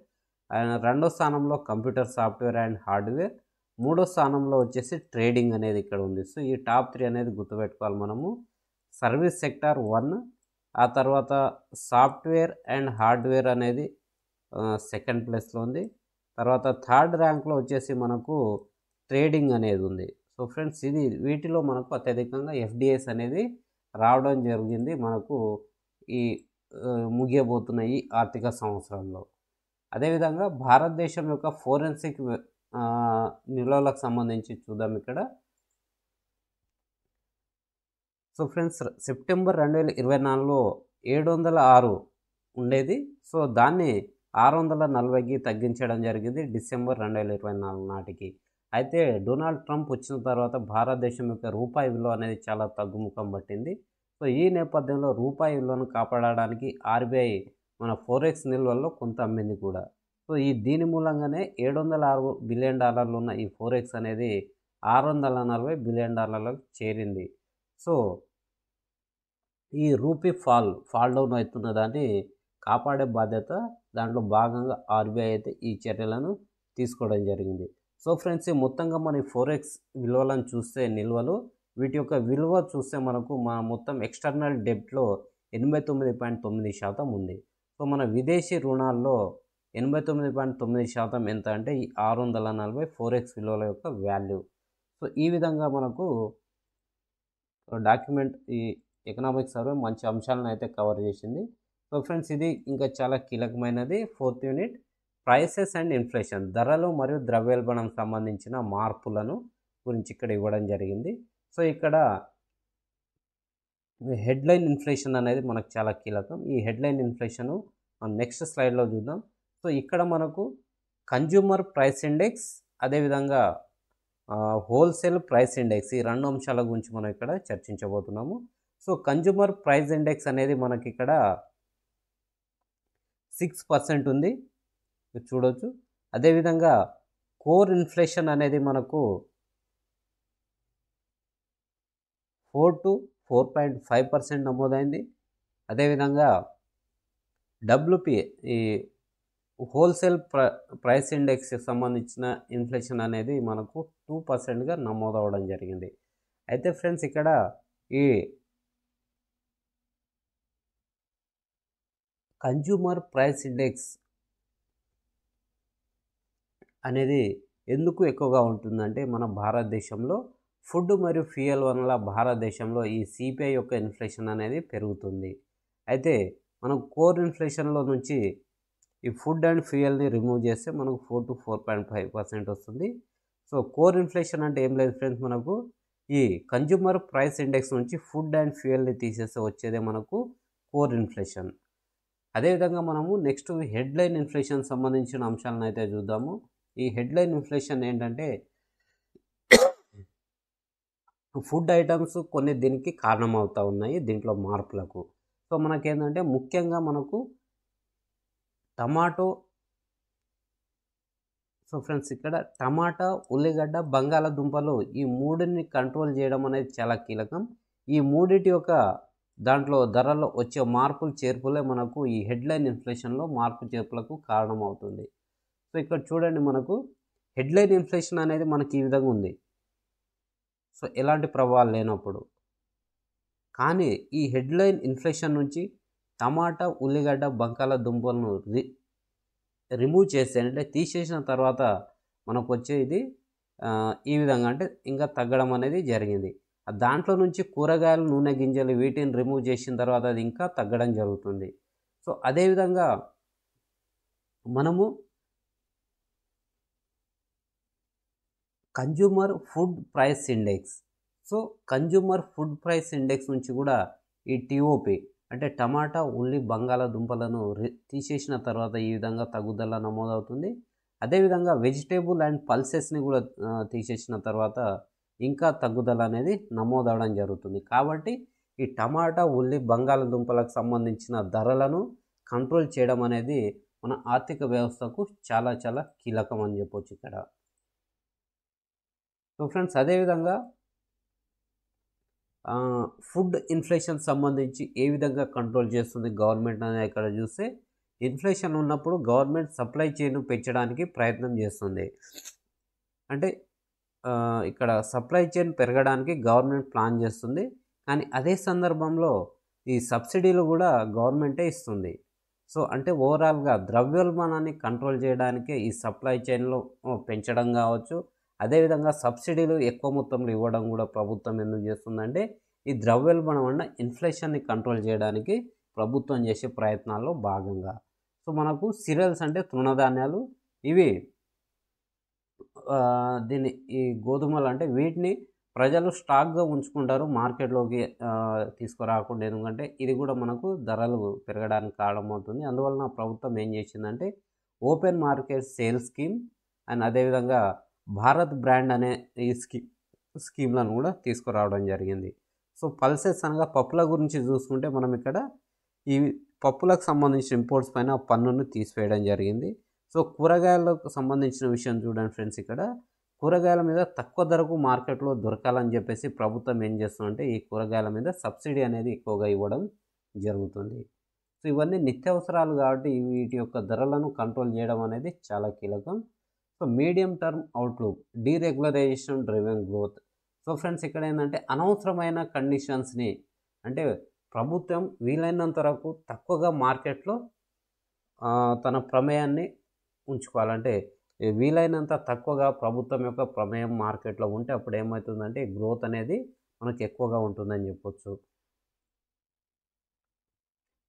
రెండో స్థానంలో కంప్యూటర్ సాఫ్ట్వేర్ అండ్ హార్డ్వేర్. మూడో స్థానంలో వచ్చేసి ట్రేడింగ్ అనేది ఇక్కడ ఉంది. సో ఈ టాప్ 3 అనేది గుర్తుపెట్టుకోవాలి మనము. సర్వీస్ సెక్టార్ 1, ఆ తర్వాత సాఫ్ట్వేర్ అండ్ హార్డ్వేర్ అనేది సెకండ్ ప్లేస్లో ఉంది. తర్వాత థర్డ్ ర్యాంక్లో వచ్చేసి మనకు ట్రేడింగ్ అనేది ఉంది. సో ఫ్రెండ్స్, ఇది వీటిలో మనకు అత్యధికంగా ఎఫ్డిఐస్ అనేది రావడం జరిగింది మనకు ఈ ముగియబోతున్న ఈ ఆర్థిక సంవత్సరంలో. అదేవిధంగా భారతదేశం యొక్క ఫోరెన్సిక్ నిల్వలకు సంబంధించి చూద్దాం ఇక్కడ. సో ఫ్రెండ్స్, సెప్టెంబర్ 2024లో 706 ఉండేది. సో దాన్ని 640కి తగ్గించడం జరిగింది డిసెంబర్ 2024 నాటికి. అయితే డొనాల్డ్ ట్రంప్ వచ్చిన తర్వాత భారతదేశం యొక్క రూపాయి విలువ అనేది చాలా తగ్గుముఖం పట్టింది. సో ఈ నేపథ్యంలో రూపాయి విలువను కాపాడడానికి ఆర్బీఐ మన ఫోరెక్స్ నిల్వల్లో కొంత అమ్మింది కూడా. సో దీని మూలంగానే $706 బిలియన్ ఉన్న ఈ ఫోరెక్స్ అనేది $640 బిలియన్ చేరింది. సో ఈ రూపీ ఫాల్ డౌన్ అవుతున్న దాన్ని కాపాడే బాధ్యత దాంట్లో భాగంగా ఆర్బీఐ అయితే ఈ చర్యలను తీసుకోవడం జరిగింది. సో ఫ్రెండ్స్, ఈ మొత్తంగా మన ఫోరెక్స్ విలువలను చూస్తే నిల్వలు వీటి యొక్క విలువ చూస్తే మనకు మొత్తం ఎక్స్టర్నల్ డెబ్ట్లో 89.9% ఉంది. సో మన విదేశీ రుణాల్లో 89.9% ఎంత అంటే ఈ 640 ఫోరెక్స్ విలువల యొక్క వాల్యూ. సో ఈ విధంగా మనకు డాక్యుమెంట్ ఈ ఎకనామిక్ సర్వే మంచి అంశాలను అయితే కవర్ చేసింది. సో ఫ్రెండ్స్, ఇది ఇంకా చాలా కీలకమైనది 4th unit prices and inflation, ధరలు మరియు ద్రవ్యోల్బణం సంబంధించిన మార్పులను గురించి ఇక్కడ ఇవ్వడం జరిగింది. సో ఇక్కడ హెడ్లైన్ ఇన్ఫ్లేషన్ అనేది మనకు చాలా కీలకం. ఈ హెడ్లైన్ ఇన్ఫ్లేషను మనం నెక్స్ట్ స్లైడ్లో చూద్దాం. సో ఇక్కడ మనకు కన్జ్యూమర్ ప్రైస్ ఇండెక్స్, అదేవిధంగా హోల్సేల్ ప్రైస్ ఇండెక్స్, ఈ రెండు అంశాల గురించి మనం ఇక్కడ చర్చించబోతున్నాము. సో కన్జ్యూమర్ ప్రైస్ ఇండెక్స్ అనేది మనకి ఇక్కడ 6% ఉంది, మీరు చూడవచ్చు. అదేవిధంగా కోర్ ఇన్ఫ్లేషన్ అనేది మనకు 4 to 4.5% నమోదైంది. అదేవిధంగా డబ్ల్యూపీఏ ఈ హోల్సేల్ ప్రైస్ ఇండెక్స్కి సంబంధించిన ఇన్ఫ్లేషన్ అనేది మనకు 2%గా నమోదవడం జరిగింది. అయితే ఫ్రెండ్స్, ఇక్కడ ఈ కన్జ్యూమర్ ప్రైస్ ఇండెక్స్ అనేది ఎందుకు ఎక్కువగా ఉంటుందంటే మన భారతదేశంలో ఫుడ్ మరియు ఫ్యూయల్ వల్ల భారతదేశంలో ఈ సిపిఐ యొక్క ఇన్ఫ్లేషన్ అనేది పెరుగుతుంది. అయితే మనం కోర్ ఇన్ఫ్లేషన్లో నుంచి ఈ ఫుడ్ అండ్ ఫ్యూయల్ని రిమూవ్ చేస్తే మనకు 4 to 4.5% వస్తుంది. సో కోర్ ఇన్ఫ్లేషన్ అంటే ఏం లేదు ఫ్రెండ్స్, మనకు ఈ కన్జ్యూమర్ ప్రైస్ ఇండెక్స్ నుంచి ఫుడ్ అండ్ ఫ్యూయల్ని తీసేస్తే వచ్చేదే మనకు కోర్ ఇన్ఫ్లేషన్. అదేవిధంగా మనము నెక్స్ట్ హెడ్లైన్ ఇన్ఫ్లేషన్ సంబంధించిన అంశాలను అయితే చూద్దాము. ఈ హెడ్లైన్ ఇన్ఫ్లేషన్ ఏంటంటే ఫుడ్ ఐటమ్స్ కొన్ని దీనికి కారణమవుతూ ఉన్నాయి, దీంట్లో మార్పులకు. సో మనకేంటంటే ముఖ్యంగా మనకు టమాటో, సో ఫ్రెండ్స్ ఇక్కడ టమాటా, ఉల్లిగడ్డ, బంగాళాదుంపలు ఈ మూడిని కంట్రోల్ చేయడం అనేది చాలా కీలకం. ఈ మూడిటి యొక్క దాంట్లో ధరల్లో వచ్చే మార్పులు చేర్పులే మనకు ఈ హెడ్లైన్ ఇన్ఫ్లేషన్లో మార్పు చేర్పులకు కారణమవుతుంది. సో ఇక్కడ చూడండి, మనకు హెడ్లైన్ ఇన్ఫ్లేషన్ అనేది మనకి ఈ విధంగా ఉంది. సో ఎలాంటి ప్రభావాలు లేనప్పుడు కానీ ఈ హెడ్లైన్ ఇన్ఫ్లేషన్ నుంచి టమాటా, ఉల్లిగడ్డ, బంగాళాదుంపలను రిమూవ్ చేస్తే అంటే తీసేసిన తర్వాత మనకు వచ్చేది ఈ విధంగా అంటే ఇంకా తగ్గడం అనేది జరిగింది. దాంట్లో నుంచి కూరగాయలు, నూనె గింజలు వీటిని రిమూవ్ చేసిన తర్వాత అది ఇంకా తగ్గడం జరుగుతుంది. సో అదేవిధంగా మనము consumer food price index, so consumer food price index నుంచి కూడా ఈ టీఓపీ అంటే టమాటా, ఉల్లి, బంగాళాదుంపలను తీసేసిన తర్వాత ఈ విధంగా తగ్గుదల నమోదవుతుంది. అదేవిధంగా వెజిటేబుల్ అండ్ పల్సెస్ని కూడా తీసేసిన తర్వాత ఇంకా తగ్గుదల అనేది నమోదవడం జరుగుతుంది. కాబట్టి ఈ టమాటా, ఉల్లి, బంగాళాదుంపలకు సంబంధించిన ధరలను కంట్రోల్ చేయడం అనేది మన ఆర్థిక వ్యవస్థకు చాలా చాలా కీలకం అని చెప్పొచ్చు ఇక్కడ. సో ఫ్రెండ్స్, అదేవిధంగా ఫుడ్ ఇన్ఫ్లేషన్ సంబంధించి ఏ విధంగా కంట్రోల్ చేస్తుంది గవర్నమెంట్ అనేది ఇక్కడ చూస్తే, ఇన్ఫ్లేషన్ ఉన్నప్పుడు గవర్నమెంట్ సప్లై చైన్ను పెంచడానికి ప్రయత్నం చేస్తుంది. అంటే ఇక్కడ సప్లై చైన్ పెరగడానికి గవర్నమెంట్ ప్లాన్ చేస్తుంది, కానీ అదే సందర్భంలో ఈ సబ్సిడీలు కూడా గవర్నమెంటే ఇస్తుంది. సో అంటే ఓవరాల్గా ద్రవ్యోల్బణాన్ని కంట్రోల్ చేయడానికే ఈ సప్లై చైన్లో పెంచడం కావచ్చు, అదేవిధంగా సబ్సిడీలు ఎక్కువ మొత్తంలో ఇవ్వడం కూడా ప్రభుత్వం ఎందుకు చేస్తుందంటే ఈ ద్రవ్యోల్బణం అన్న ఇన్ఫ్లేషన్ని కంట్రోల్ చేయడానికి ప్రభుత్వం చేసే ప్రయత్నాల్లో భాగంగా. సో మనకు సిరియల్స్ అంటే తృణధాన్యాలు, ఇవి దీన్ని ఈ గోధుమలు అంటే వీటిని ప్రజలు స్టాక్గా ఉంచుకుంటారు, మార్కెట్లోకి తీసుకురాకుండా. ఎందుకంటే ఇది కూడా మనకు ధరలు పెరగడానికి కారణమవుతుంది. అందువలన ప్రభుత్వం ఏం చేసిందంటే open market sale scheme and అదేవిధంగా భారత్ బ్రాండ్ అనే ఈ స్కీమ్లను కూడా తీసుకురావడం జరిగింది. సో పల్సెస్ అనగా పప్పుల గురించి చూసుకుంటే మనం ఇక్కడ ఈ పప్పులకు సంబంధించిన ఇంపోర్ట్స్ పైన పన్నును తీసివేయడం జరిగింది. సో కూరగాయలకు సంబంధించిన విషయం చూడండి ఫ్రెండ్స్, ఇక్కడ కూరగాయల మీద తక్కువ ధరకు మార్కెట్లో దొరకాలని చెప్పేసి ప్రభుత్వం ఏం చేస్తుందంటే ఈ కూరగాయల మీద సబ్సిడీ అనేది ఎక్కువగా ఇవ్వడం జరుగుతుంది. సో ఇవన్నీ నిత్యావసరాలు కాబట్టి వీటి యొక్క ధరలను కంట్రోల్ చేయడం అనేది చాలా కీలకం. So medium term outlook, deregularization driven growth. So friends ఇక్కడ ఏంటంటే అనవసరమైన కండిషన్స్ని అంటే ప్రభుత్వం వీలైనంత వరకు తక్కువగా మార్కెట్లో తన ప్రమేయాన్ని ఉంచుకోవాలంటే వీలైనంత తక్కువగా ప్రభుత్వం యొక్క ప్రమేయం మార్కెట్లో ఉంటే అప్పుడు ఏమవుతుందంటే గ్రోత్ అనేది మనకు ఎక్కువగా ఉంటుందని చెప్పొచ్చు.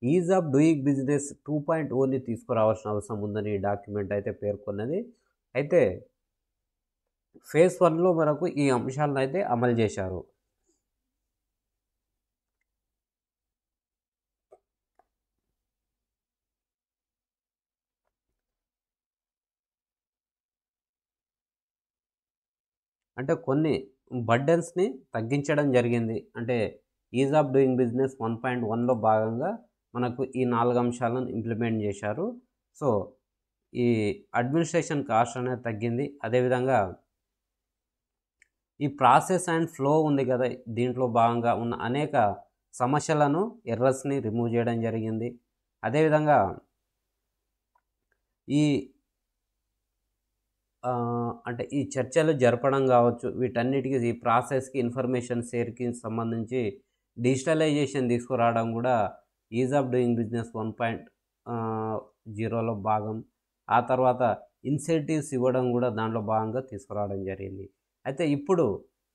ఈజ్ ఆఫ్ డూయింగ్ బిజినెస్ 2.0ని తీసుకురావాల్సిన అవసరం ఉందని ఈ డాక్యుమెంట్ అయితే పేర్కొన్నది. అయితే ఫేజ్ 1లో మనకు ఈ అంశాలను అయితే అమలు చేశారు. అంటే కొన్ని బర్డెన్స్ని తగ్గించడం జరిగింది. అంటే ఈజ్ ఆఫ్ డూయింగ్ బిజినెస్ 1.1లో భాగంగా మనకు ఈ 4 అంశాలను ఇంప్లిమెంట్ చేశారు. సో ఈ అడ్మినిస్ట్రేషన్ కాస్ట్ అనేది తగ్గింది. అదేవిధంగా ఈ ప్రాసెస్ అండ్ ఫ్లో ఉంది కదా, దీంట్లో భాగంగా ఉన్న అనేక సమస్యలను ఎర్రర్స్ని రిమూవ్ చేయడం జరిగింది. అదేవిధంగా ఈ అంటే ఈ చర్చలు జరపడం కావచ్చు, వీటన్నిటికీ ఈ ప్రాసెస్కి ఇన్ఫర్మేషన్ షేర్కి సంబంధించి డిజిటలైజేషన్ తీసుకురావడం కూడా ఈజ్ ఆఫ్ డూయింగ్ బిజినెస్ 1.0లో భాగం. ఆ తర్వాత ఇన్సెంటివ్స్ ఇవ్వడం కూడా దాంట్లో భాగంగా తీసుకురావడం జరిగింది. అయితే ఇప్పుడు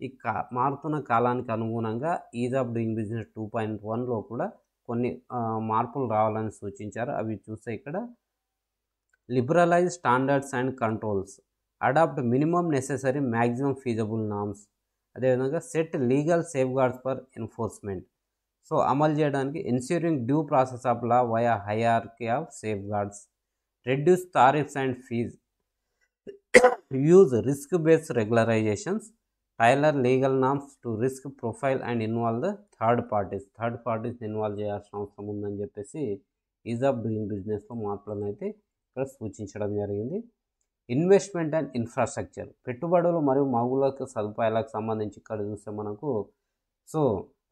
ఈ మారుతున్న కాలానికి అనుగుణంగా ఈజ్ ఆఫ్ డూయింగ్ బిజినెస్ 2.1లో కూడా కొన్ని మార్పులు రావాలని సూచించారు. అవి చూస్తే ఇక్కడ liberalize standards and controls, adopt minimum necessary maximum feasible norms, అదేవిధంగా set legal safeguards for enforcement. So అమలు చేయడానికి ensuring due process of law via hierarchy of safeguards, reduce tariffs and fees, use risk based regularizations, tailor legal norms to risk profile and involve the third parties involve చేయాల్సిన అవసరం ఉందని చెప్పేసి is of doing బిజినెస్లో మార్పులను అయితే ఇక్కడ సూచించడం జరిగింది. ఇన్వెస్ట్మెంట్ అండ్ ఇన్ఫ్రాస్ట్రక్చర్, పెట్టుబడులు మరియు మౌలిక సదుపాయాలకు సంబంధించి ఇక్కడ చూస్తే మనకు సో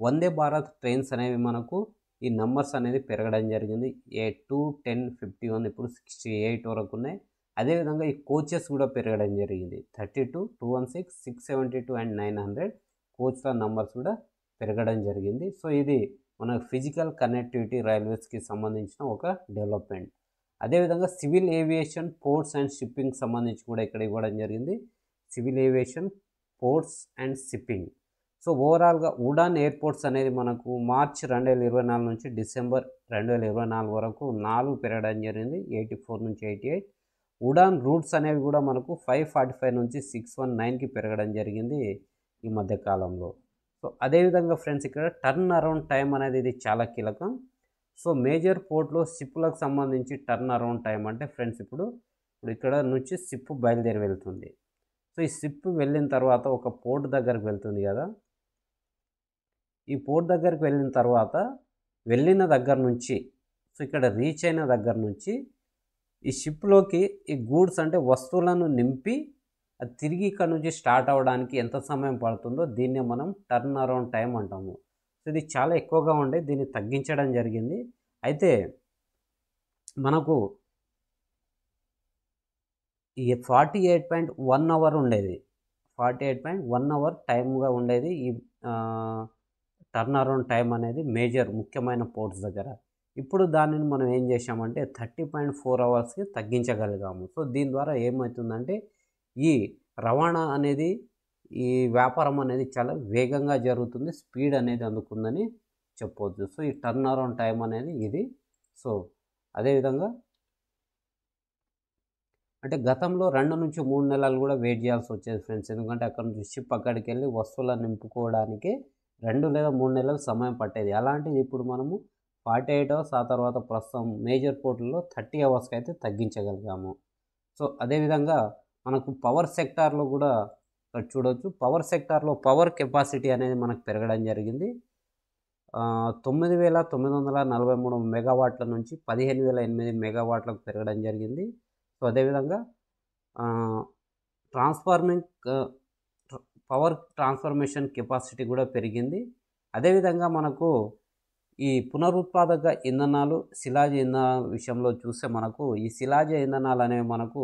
వందే భారత్ ట్రైన్స్ అనేవి మనకు ఈ నెంబర్స్ అనేది పెరగడం జరిగింది. 2, 10, 51 ఇప్పుడు 68 వరకు ఉన్నాయి. అదేవిధంగా ఈ కోచెస్ కూడా పెరగడం జరిగింది. 32, 216, 672 అండ్ 900 కోచ్ల నెంబర్స్ కూడా పెరగడం జరిగింది. సో ఇది మన ఫిజికల్ కనెక్టివిటీ రైల్వేస్కి సంబంధించిన ఒక డెవలప్మెంట్. అదేవిధంగా civil aviation, ports and shipping సంబంధించి కూడా ఇక్కడ ఇవ్వడం జరిగింది. Civil aviation, ports and shipping. So ఓవరాల్గా ఉడాన్ ఎయిర్పోర్ట్స్ అనేది మనకు మార్చ్ 2024 నుంచి డిసెంబర్ 2024 వరకు 4 పెరగడం జరిగింది, 84 నుంచి 88. ఉడాన్ రూట్స్ అనేవి కూడా మనకు 545 నుంచి 619కి పెరగడం జరిగింది ఈ మధ్యకాలంలో. సో అదేవిధంగా ఫ్రెండ్స్ ఇక్కడ టర్న్ అరౌండ్ టైం అనేది ఇది చాలా కీలకం. సో మేజర్ పోర్ట్లో షిప్లకు సంబంధించి టర్న్ అరౌండ్ టైం అంటే ఫ్రెండ్స్ ఇప్పుడు ఇక్కడ నుంచి షిప్ బయలుదేరి వెళ్తుంది. సో ఈ షిప్ వెళ్ళిన తర్వాత ఒక పోర్ట్ దగ్గరికి వెళ్తుంది కదా, ఈ పోర్ట్ దగ్గరికి వెళ్ళిన తర్వాత వెళ్ళిన దగ్గర నుంచి సో ఇక్కడ రీచ్ అయిన దగ్గర నుంచి ఈ షిప్లోకి ఈ గూడ్స్ అంటే వస్తువులను నింపి అది తిరిగి ఇక్కడ నుంచి స్టార్ట్ అవ్వడానికి ఎంత సమయం పడుతుందో దీన్నే మనం టర్న్ అరౌండ్ టైం అంటాము. సో ఇది చాలా ఎక్కువగా ఉండే, దీన్ని తగ్గించడం జరిగింది. అయితే మనకు ఈ 48.1 అవర్ ఉండేది, 48.1 అవర్ టైమ్గా ఉండేది ఈ టర్న్ అరౌండ్ టైం అనేది మేజర్ ముఖ్యమైన పోర్ట్స్ దగ్గర. ఇప్పుడు దానిని మనం ఏం చేసామంటే 30.4 అవర్స్కి తగ్గించగలిగాము. సో దీని ద్వారా ఏమవుతుందంటే ఈ రవాణా అనేది ఈ వ్యాపారం అనేది చాలా వేగంగా జరుగుతుంది, స్పీడ్ అనేది అందుకుందని చెప్పవచ్చు. సో ఈ టర్న్ అరౌండ్ టైం అనేది ఇది. సో అదేవిధంగా అంటే గతంలో 2 నుంచి 3 నెలలు కూడా వెయిట్ చేయాల్సి వచ్చేది ఫ్రెండ్స్, ఎందుకంటే అక్కడ నుంచి షిప్ అక్కడికి వెళ్ళి వస్తువులను నింపుకోవడానికి 2 లేదా 3 నెలలు సమయం పట్టేది. అలాంటిది ఇప్పుడు మనము 48 అవర్స్, ఆ తర్వాత ప్రస్తుతం మేజర్ పోర్టుల్లో 30 అవర్స్కి అయితే తగ్గించగలిగాము. సో అదేవిధంగా మనకు పవర్ సెక్టార్లో కూడా ఇక్కడ చూడవచ్చు. పవర్ సెక్టార్లో పవర్ కెపాసిటీ అనేది మనకు పెరగడం జరిగింది. 9,943 మెగావాట్ల నుంచి 15,008 మెగావాట్లకు పెరగడం జరిగింది. సో అదేవిధంగా ట్రాన్స్ఫార్మింగ్ పవర్ ట్రాన్స్ఫర్మేషన్ కెపాసిటీ కూడా పెరిగింది. అదేవిధంగా మనకు ఈ పునరుత్పాదక ఇంధనాలు, శిలాజ ఇంధనాల విషయంలో చూస్తే మనకు ఈ శిలాజ ఇంధనాలు అనేవి మనకు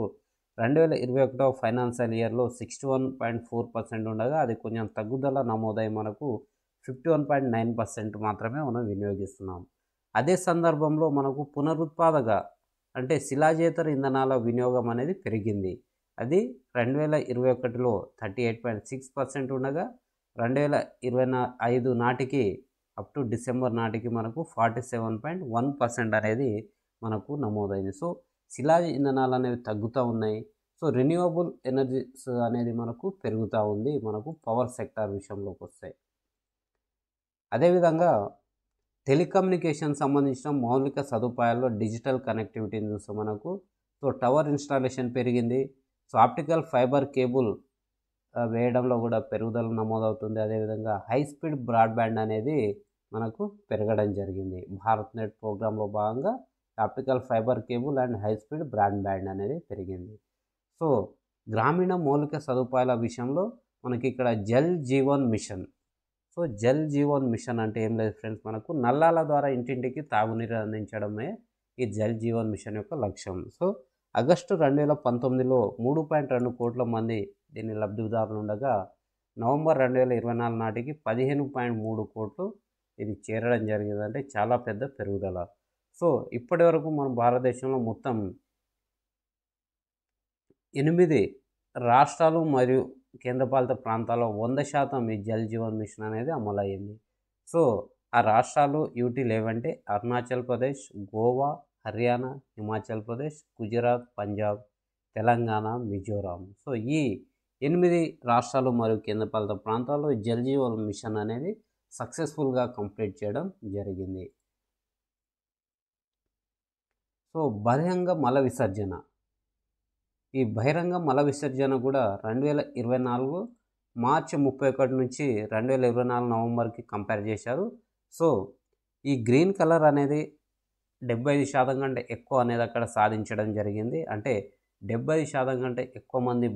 2021 ఫైనాన్షియల్ ఇయర్లో 61.4% ఉండగా అది కొంచెం తగ్గుదల నమోదై మనకు 51.9% మాత్రమే మనం వినియోగిస్తున్నాం. అదే సందర్భంలో మనకు పునరుత్పాదక అంటే శిలాజేతర ఇంధనాల వినియోగం అనేది పెరిగింది. అది 2021లో 38.6% ఉండగా 2025 నాటికి అప్ టు డిసెంబర్ నాటికి మనకు 47.1% అనేది మనకు నమోదైంది. సో శిలాజ ఇంధనాలు అనేవి తగ్గుతూ ఉన్నాయి. సో రెన్యూవబుల్ ఎనర్జీస్ అనేది మనకు పెరుగుతూ ఉంది మనకు పవర్ సెక్టార్ విషయంలోకి వస్తే. అదేవిధంగా టెలికమ్యూనికేషన్ సంబంధించిన మౌలిక సదుపాయాల్లో డిజిటల్ కనెక్టివిటీని చూస్తే మనకు సో టవర్ ఇన్స్టాలేషన్ పెరిగింది. సో ఆప్టికల్ ఫైబర్ కేబుల్ వేయడంలో కూడా పెరుగుదల నమోదవుతుంది. అదేవిధంగా హై స్పీడ్ బ్రాడ్బ్యాండ్ అనేది మనకు పెరగడం జరిగింది. భారత్ నెట్ ప్రోగ్రాంలో భాగంగా optical fibre cable and high speed broadband అనేది పెరిగింది. సో గ్రామీణ మౌలిక సదుపాయాల విషయంలో మనకి ఇక్కడ Jal Jeevan mission. So Jal Jeevan mission అంటే ఏం లేదు ఫ్రెండ్స్, మనకు నల్లాల ద్వారా ఇంటింటికి తాగునీరు అందించడమే ఈ జల్ జీవన్ మిషన్ యొక్క లక్ష్యం. సో ఆగస్టు 2019లో 3.2 కోట్ల మంది దీని లబ్ధిదారులు ఉండగా నవంబర్ 2024 నాటికి 15.3 కోట్లు ఇది చేరడం జరిగింది. అంటే చాలా పెద్ద పెరుగుదల. సో ఇప్పటి వరకు మన భారతదేశంలో మొత్తం 8 రాష్ట్రాలు మరియు కేంద్రపాలిత ప్రాంతాల్లో 100% ఈ జల్ జీవన్ మిషన్ అనేది అమలయ్యింది. సో ఆ రాష్ట్రాలు యూటీలు ఏవంటే అరుణాచల్ ప్రదేశ్, గోవా, హర్యానా, హిమాచల్ ప్రదేశ్, గుజరాత్, పంజాబ్, తెలంగాణ, మిజోరాం. సో ఈ 8 రాష్ట్రాలు మరియు కేంద్రపాలిత ప్రాంతాల్లో జల్ జీవన్ మిషన్ అనేది సక్సెస్ఫుల్గా కంప్లీట్ చేయడం జరిగింది. సో బహిరంగ మల విసర్జన, ఈ బహిరంగ మల విసర్జన కూడా 2024 మార్చి 31 నుంచి 2024 నవంబర్కి కంపేర్ చేశారు. సో ఈ గ్రీన్ కలర్ అనేది 75% కంటే ఎక్కువ అనేది అక్కడ సాధించడం జరిగింది. అంటే 70% కంటే ఎక్కువ మంది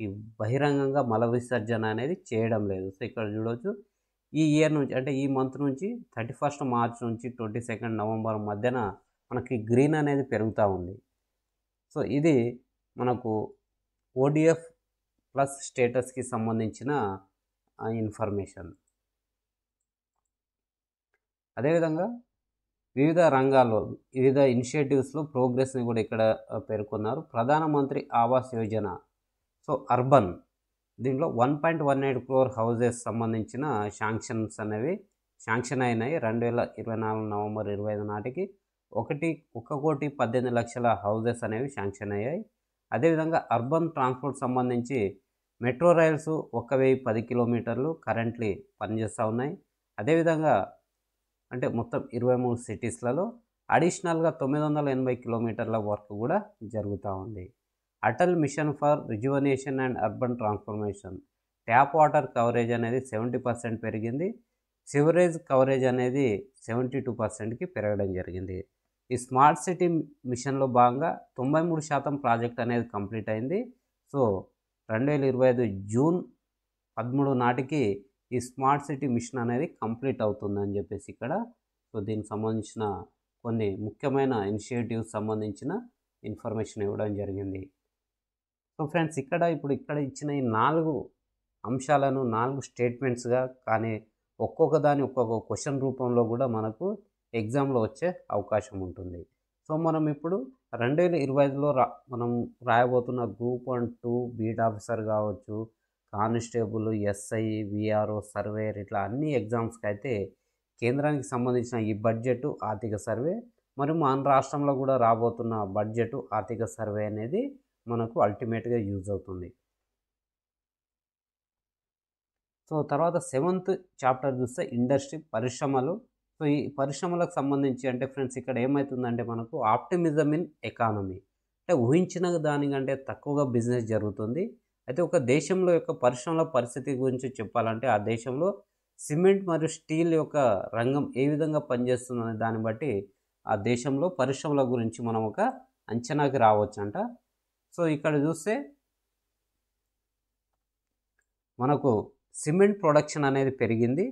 ఈ బహిరంగంగా మల విసర్జన అనేది చేయడం లేదు. సో ఇక్కడ చూడవచ్చు ఈ ఇయర్ నుంచి అంటే ఈ మంత్ నుంచి 31 మార్చ్ నుంచి 22 నవంబర్ మధ్యన మనకి గ్రీన్ అనేది పెరుగుతూ ఉంది. సో ఇది మనకు ఓడిఎఫ్ ప్లస్ స్టేటస్కి సంబంధించిన ఇన్ఫర్మేషన్. అదేవిధంగా వివిధ రంగాల్లో వివిధ ఇనిషియేటివ్స్లో ప్రోగ్రెస్ని కూడా ఇక్కడ పేర్కొన్నారు. ప్రధానమంత్రి ఆవాస్ యోజన, సో అర్బన్, దీంట్లో 1.18 crore హౌజెస్ సంబంధించిన శాంక్షన్స్ అనేవి శాంక్షన్ అయినాయి. 2024 నవంబర్ 25 నాటికి 1,18,00,000 హౌజెస్ అనేవి శాంక్షన్ అయ్యాయి. అదేవిధంగా అర్బన్ ట్రాన్స్పోర్ట్ సంబంధించి మెట్రో రైల్స్ 1,010 కిలోమీటర్లు కరెంట్లీ పనిచేస్తూ ఉన్నాయి. అదేవిధంగా అంటే మొత్తం 23 సిటీస్లలో అడిషనల్గా 980 కిలోమీటర్ల వర్క్ కూడా జరుగుతూ ఉంది. Atal mission for rejuvenation and urban transformation, tap water coverage అనేది 70% పెరిగింది. సివరేజ్ కవరేజ్ అనేది 72%కి పెరగడం జరిగింది. ఈ స్మార్ట్ సిటీ మిషన్లో భాగంగా 93% ప్రాజెక్ట్ అనేది కంప్లీట్ అయింది. సో 2025 జూన్ 13 నాటికి ఈ స్మార్ట్ సిటీ మిషన్ అనేది కంప్లీట్ అవుతుందని చెప్పేసి ఇక్కడ సో దీనికి సంబంధించిన కొన్ని ముఖ్యమైన ఇనిషియేటివ్స్ సంబంధించిన ఇన్ఫర్మేషన్ ఇవ్వడం జరిగింది. సో ఫ్రెండ్స్ ఇక్కడ ఇచ్చిన ఈ 4 అంశాలను 4 స్టేట్మెంట్స్గా కానీ ఒక్కొక్క దాని ఒక్కొక్క క్వశ్చన్ రూపంలో కూడా మనకు ఎగ్జామ్లో వచ్చే అవకాశం ఉంటుంది. సో మనం ఇప్పుడు 2025లో మనం రాయబోతున్న గ్రూప్ 1, 2 బీట్ ఆఫీసర్ కావచ్చు, కానిస్టేబుల్, ఎస్ఐ, విఆర్ఓ, సర్వేయర్ ఇట్లా అన్ని ఎగ్జామ్స్కి అయితే కేంద్రానికి సంబంధించిన ఈ బడ్జెట్ ఆర్థిక సర్వే మరియు మన రాష్ట్రంలో కూడా రాబోతున్న బడ్జెట్ ఆర్థిక సర్వే అనేది మనకు అల్టిమేట్గా యూజ్ అవుతుంది. సో తర్వాత 7th చాప్టర్ చూస్తే ఇండస్ట్రీ, పరిశ్రమలు. సో ఈ పరిశ్రమలకు సంబంధించి అంటే ఫ్రెండ్స్ ఇక్కడ ఏమవుతుందంటే మనకు ఆప్టిమిజం ఇన్ ఎకానమీ. అంటే ఊహించిన దానికంటే తక్కువగా బిజినెస్ జరుగుతుంది. అయితే ఒక దేశంలో యొక్క పరిశ్రమల పరిస్థితి గురించి చెప్పాలంటే ఆ దేశంలో సిమెంట్ మరియు స్టీల్ యొక్క రంగం ఏ విధంగా పనిచేస్తుందనే దాన్ని బట్టి ఆ దేశంలో పరిశ్రమల గురించి మనం ఒక అంచనాకి రావచ్చంట. సో ఇక్కడ చూస్తే మనకు సిమెంట్ ప్రొడక్షన్ అనేది పెరిగింది.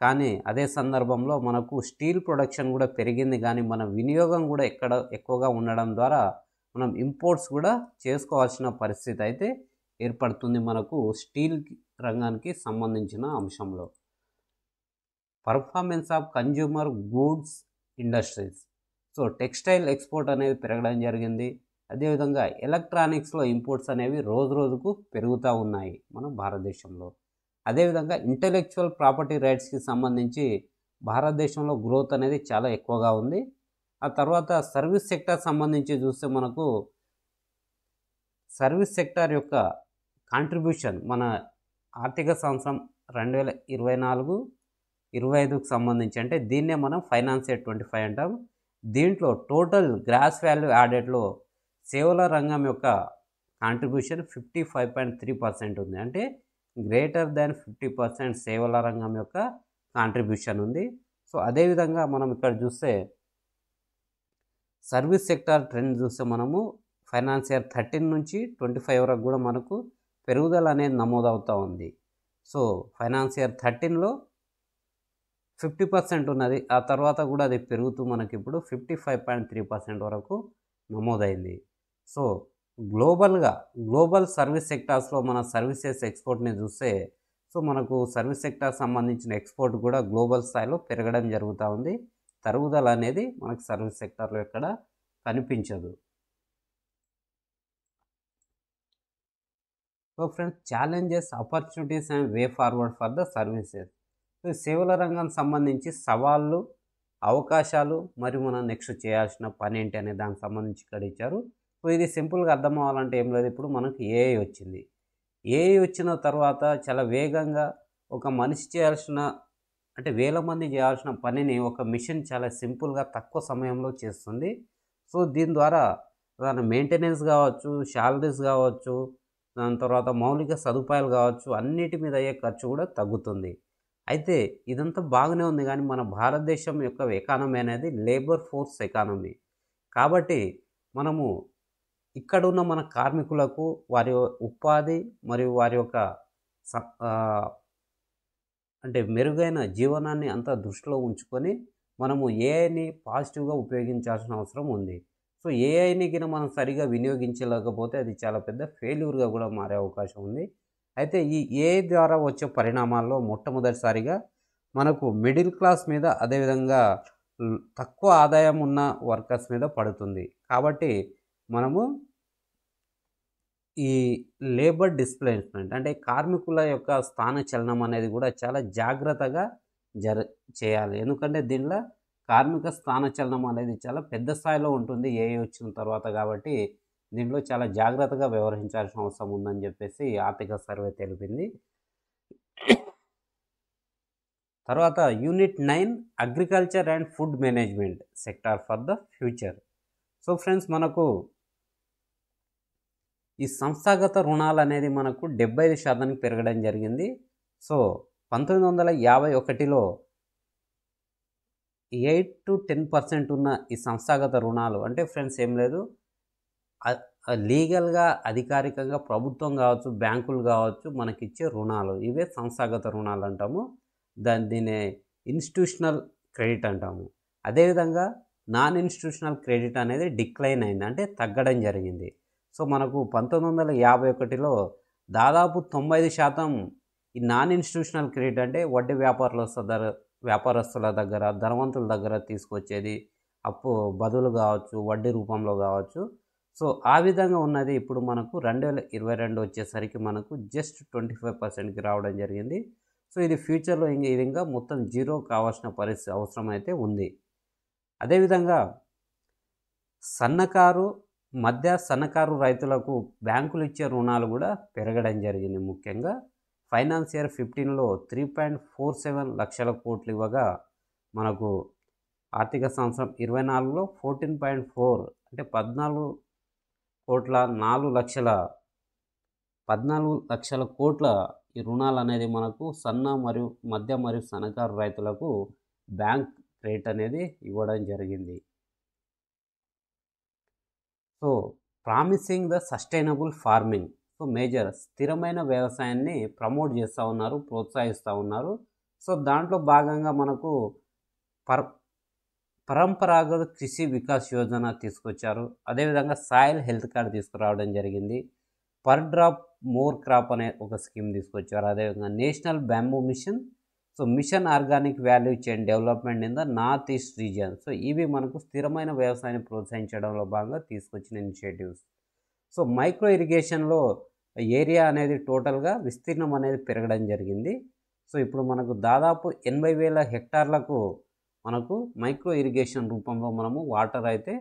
కానీ అదే సందర్భంలో మనకు స్టీల్ ప్రొడక్షన్ కూడా పెరిగింది, కానీ మన వినియోగం కూడా ఎక్కువగా ఉండడం ద్వారా మనం ఇంపోర్ట్స్ కూడా చేసుకోవాల్సిన పరిస్థితి అయితే ఏర్పడుతుంది మనకు స్టీల్ రంగానికి సంబంధించిన అంశంలో. Performance of consumer goods industries. So textile export అనేది పెరగడం జరిగింది. అదేవిధంగా ఎలక్ట్రానిక్స్లో ఇంపోర్ట్స్ అనేవి రోజు రోజుకు పెరుగుతూ ఉన్నాయి మన భారతదేశంలో. అదేవిధంగా ఇంటెలెక్చువల్ ప్రాపర్టీ రైట్స్కి సంబంధించి భారతదేశంలో గ్రోత్ అనేది చాలా ఎక్కువగా ఉంది. ఆ తర్వాత సర్వీస్ సెక్టార్ సంబంధించి చూస్తే మనకు సర్వీస్ సెక్టార్ యొక్క కాంట్రిబ్యూషన్ మన ఆర్థిక సంవత్సరం 2024-25కు సంబంధించి, అంటే దీన్నే మనం ఫైనాన్స్ ఇయర్ 25 అంటాం. దీంట్లో టోటల్ గ్రాస్ వాల్యూ యాడెడ్లో సేవల రంగం యొక్క కాంట్రిబ్యూషన్ 55.3% ఉంది. అంటే గ్రేటర్ దాన్ 50% సేవల రంగం యొక్క కాంట్రిబ్యూషన్ ఉంది. సో అదేవిధంగా మనం ఇక్కడ చూస్తే సర్వీస్ సెక్టార్ ట్రెండ్ చూస్తే మనము ఫైనాన్స్ ఇయర్ 13 నుంచి 25 వరకు కూడా మనకు పెరుగుదల అనేది నమోదవుతూ ఉంది. సో ఫైనాన్స్ ఇయర్ 13లో 50% ఉన్నది, ఆ తర్వాత కూడా అది పెరుగుతూ మనకి ఇప్పుడు 55.3% వరకు నమోదైంది. సో గ్లోబల్ సర్వీస్ సెక్టార్స్లో మన సర్వీసెస్ ఎక్స్పోర్ట్ని చూస్తే సో మనకు సర్వీస్ సెక్టార్ సంబంధించిన ఎక్స్పోర్ట్ కూడా గ్లోబల్ స్థాయిలో పెరగడం జరుగుతూ ఉంది. తరుగుదల అనేది మనకు సర్వీస్ సెక్టార్లో ఎక్కడ కనిపించదు. So friends, challenges, opportunities and way forward for the services. So సేవల రంగానికి సంబంధించి సవాళ్ళు, అవకాశాలు మరియు మనం నెక్స్ట్ చేయాల్సిన పని ఏంటి అనే దానికి సంబంధించి ఇక్కడ ఇచ్చారు. సో ఇది సింపుల్గా అర్థం అవ్వాలంటే ఏం లేదు, ఇప్పుడు మనకు ఏఐ వచ్చింది. ఏఐ వచ్చిన తర్వాత చాలా వేగంగా ఒక మనిషి చేయాల్సిన, అంటే వేల మంది చేయాల్సిన పనిని ఒక మిషన్ చాలా సింపుల్గా తక్కువ సమయంలో చేస్తుంది. సో దీని ద్వారా దాని మెయింటెనెన్స్ కావచ్చు, శాలరీస్ కావచ్చు, దాని తర్వాత మౌలిక సదుపాయాలు కావచ్చు, అన్నిటి మీద అయ్యే ఖర్చు కూడా తగ్గుతుంది. అయితే ఇదంతా బాగానే ఉంది, కానీ మన భారతదేశం యొక్క ఎకానమీ అనేది లేబర్ ఫోర్స్ ఎకానమీ. కాబట్టి మనము ఇక్కడున్న మన కార్మికులకు వారి ఉపాధి మరియు వారి యొక్క అంటే మెరుగైన జీవనాన్ని అంతా దృష్టిలో ఉంచుకొని మనము ఏఐని పాజిటివ్గా ఉపయోగించాల్సిన అవసరం ఉంది. సో ఏఐని కింద మనం సరిగా వినియోగించలేకపోతే అది చాలా పెద్ద ఫెయిల్యూర్గా కూడా మారే అవకాశం ఉంది. అయితే ఈ ఏఐ ద్వారా వచ్చే పరిణామాల్లో మొట్టమొదటిసారిగా మనకు మిడిల్ క్లాస్ మీద, అదేవిధంగా తక్కువ ఆదాయం ఉన్న వర్కర్స్ మీద పడుతుంది. కాబట్టి మనము ఈ లేబర్ డిస్ప్లేస్మెంట్ అంటే కార్మికుల యొక్క స్థాన చలనం అనేది కూడా చాలా జాగ్రత్తగా చేయాలి. ఎందుకంటే దీనిలో కార్మిక స్థాన చలనం అనేది చాలా పెద్ద స్థాయిలో ఉంటుంది ఏఐ వచ్చిన తర్వాత. కాబట్టి దీంట్లో చాలా జాగ్రత్తగా వ్యవహరించాల్సిన అవసరం ఉందని చెప్పేసి ఆర్థిక సర్వే తెలిపింది. తర్వాత unit 9 agriculture and food management sector for the future. So friends, మనకు ఈ సంస్థాగత రుణాలు అనేది మనకు 75% పెరగడం జరిగింది. సో 1951లో 8-10% ఉన్న ఈ సంస్థాగత రుణాలు అంటే ఫ్రెండ్స్ ఏం లేదు, లీగల్గా అధికారికంగా ప్రభుత్వం కావచ్చు, బ్యాంకులు కావచ్చు మనకిచ్చే రుణాలు, ఇవే సంస్థాగత రుణాలు అంటాము. దీన్ని ఇన్స్టిట్యూషనల్ క్రెడిట్ అంటాము. అదేవిధంగా నాన్ ఇన్స్టిట్యూషనల్ క్రెడిట్ అనేది డిక్లైన్ అయింది, అంటే తగ్గడం జరిగింది. సో మనకు 1951లో దాదాపు 95% ఈ నాన్ ఇన్స్టిట్యూషనల్ క్రెడిట్ అంటే వడ్డీ వ్యాపారస్తుల దగ్గర, ధనవంతుల దగ్గర తీసుకొచ్చేది అప్పు బదులు కావచ్చు, వడ్డీ రూపంలో కావచ్చు. సో ఆ విధంగా ఉన్నది ఇప్పుడు మనకు 2022 వచ్చేసరికి మనకు జస్ట్ 25%కి రావడం జరిగింది. సో ఇది ఫ్యూచర్లో ఇంకా మొత్తం జీరో కావాల్సిన పరిస్థితి అవసరం అయితే ఉంది. అదేవిధంగా సన్నకారు రైతులకు బ్యాంకులు ఇచ్చే రుణాలు కూడా పెరగడం జరిగింది. ముఖ్యంగా ఫైనాన్స్ ఇయర్ 15లో 3.47 లక్షల కోట్లు ఇవ్వగా మనకు ఆర్థిక సంవత్సరం 24లో 14.4 అంటే కోట్ల 14 లక్షల కోట్ల ఈ రుణాలు అనేది మనకు సన్న మరియు మధ్య మరియు సన్నకారు రైతులకు బ్యాంక్ రేట్ అనేది ఇవ్వడం జరిగింది. So promising the sustainable farming. So major స్థిరమైన వ్యవసాయాన్ని ప్రమోట్ చేస్తూ ఉన్నారు, ప్రోత్సహిస్తూ ఉన్నారు. సో దాంట్లో భాగంగా మనకు పరంపరాగత కృషి వికాస్ యోజన తీసుకొచ్చారు. అదేవిధంగా సాయిల్ హెల్త్ కార్డ్ తీసుకురావడం జరిగింది. పర్ డ్రాప్ మోర్ క్రాప్ అనే ఒక స్కీమ్ తీసుకొచ్చారు. అదేవిధంగా national bamboo mission, so mission organic value chain development in the north east region. So ఇవి మనకు స్థిరమైన వ్యవసాయాన్ని ప్రోత్సహించడంలో భాగంగా తీసుకొచ్చిన ఇనిషియేటివ్స్. సో మైక్రో ఇరిగేషన్లో ఏరియా అనేది టోటల్గా విస్తీర్ణం అనేది పెరగడం జరిగింది. సో ఇప్పుడు మనకు దాదాపు 80,000 హెక్టార్లకు మనకు మైక్రో ఇరిగేషన్ రూపంలో మనము వాటర్ అయితే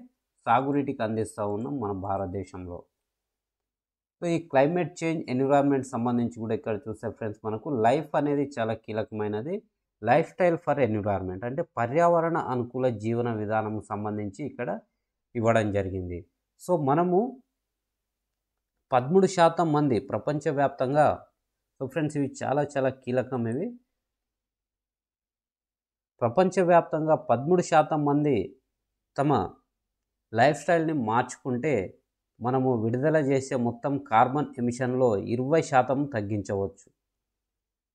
సాగునీటికి అందిస్తూ ఉన్నాం మన భారతదేశంలో. సో ఈ క్లైమేట్ చేంజ్, ఎన్విరాన్మెంట్ సంబంధించి కూడా ఇక్కడ చూస్తే ఫ్రెండ్స్ మనకు లైఫ్ అనేది చాలా కీలకమైనది. లైఫ్ స్టైల్ ఫర్ ఎన్విరాన్మెంట్ అంటే పర్యావరణ అనుకూల జీవన విధానం సంబంధించి ఇక్కడ ఇవ్వడం జరిగింది. సో మనము 13% మంది ప్రపంచవ్యాప్తంగా, సో ఫ్రెండ్స్ ఇవి చాలా చాలా కీలకం. ఇవి ప్రపంచవ్యాప్తంగా 13% మంది తమ లైఫ్ స్టైల్ని మార్చుకుంటే మనము విడుదల చేసే మొత్తం కార్బన్ ఎమిషన్లో 20% తగ్గించవచ్చు.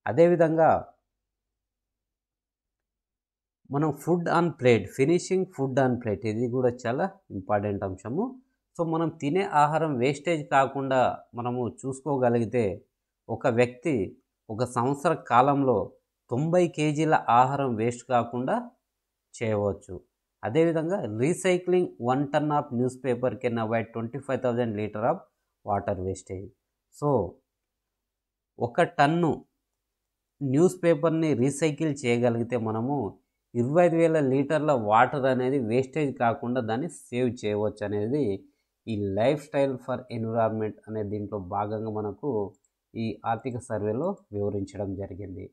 అదేవిధంగా మనం food on plate, finishing food on plate, ఇది కూడా చాలా ఇంపార్టెంట్ అంశము. సో మనం తినే ఆహారం వేస్టేజ్ కాకుండా మనము చూసుకోగలిగితే ఒక వ్యక్తి ఒక సంవత్సర కాలంలో 90 కేజీల ఆహారం వేస్ట్ కాకుండా చేయవచ్చు. అదేవిధంగా recycling 1 ton of news paper can avoid 25,000 litre of water wastage. So 1 ton news పేపర్ని రీసైకిల్ చేయగలిగితే మనము 25,000 లీటర్ల వాటర్ అనేది వేస్టేజ్ కాకుండా దాన్ని సేవ్ చేయవచ్చు అనేది ఈ లైఫ్ స్టైల్ ఫర్ ఎన్విరాన్మెంట్ అనే దీంట్లో భాగంగా మనకు ఈ ఆర్థిక సర్వేలో వివరించడం జరిగింది.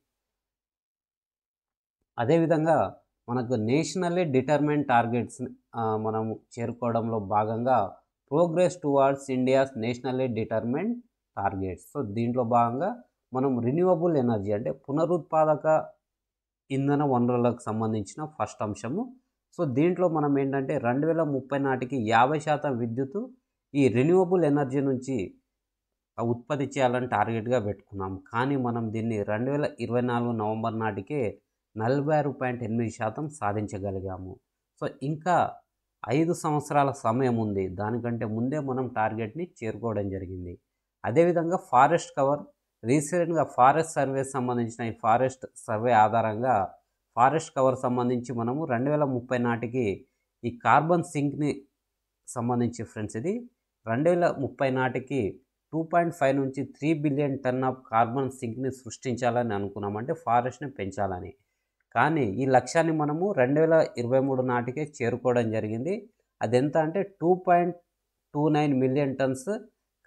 అదేవిధంగా మనకు నేషనల్లీ డిటర్మైన్ టార్గెట్స్ మనం చేరుకోవడంలో భాగంగా progress towards India's nationally determine targets. So దీంట్లో భాగంగా మనం రిన్యూవబుల్ ఎనర్జీ అంటే పునరుత్పాదక ఇంధన వనరులకు సంబంధించిన ఫస్ట్ అంశము. సో దీంట్లో మనం ఏంటంటే 2030 నాటికి 50% విద్యుత్ ఈ రెన్యూవబుల్ ఎనర్జీ నుంచి ఉత్పత్తి చేయాలని టార్గెట్గా పెట్టుకున్నాం. కానీ మనం దీన్ని 2024 నవంబర్ నాటికే 46.8% సాధించగలిగాము. సో ఇంకా 5 సంవత్సరాల సమయం ఉంది. దానికంటే ముందే మనం టార్గెట్ని చేరుకోవడం జరిగింది. అదేవిధంగా ఫారెస్ట్ కవర్, రీసెంట్గా ఫారెస్ట్ సర్వే సంబంధించిన ఈ ఫారెస్ట్ సర్వే ఆధారంగా ఫారెస్ట్ కవర్ సంబంధించి మనము 2030 నాటికి ఈ కార్బన్ సింక్ని సంబంధించి ఫ్రెండ్స్ ఇది 2030 నాటికి 2.5 నుంచి 3 బిలియన్ టన్ ఆఫ్ కార్బన్ సింక్ని సృష్టించాలని అనుకున్నాం, అంటే ఫారెస్ట్ని పెంచాలని. కానీ ఈ లక్ష్యాన్ని మనము 2023 నాటికే చేరుకోవడం జరిగింది. అది ఎంత అంటే 2.29 మిలియన్ టన్స్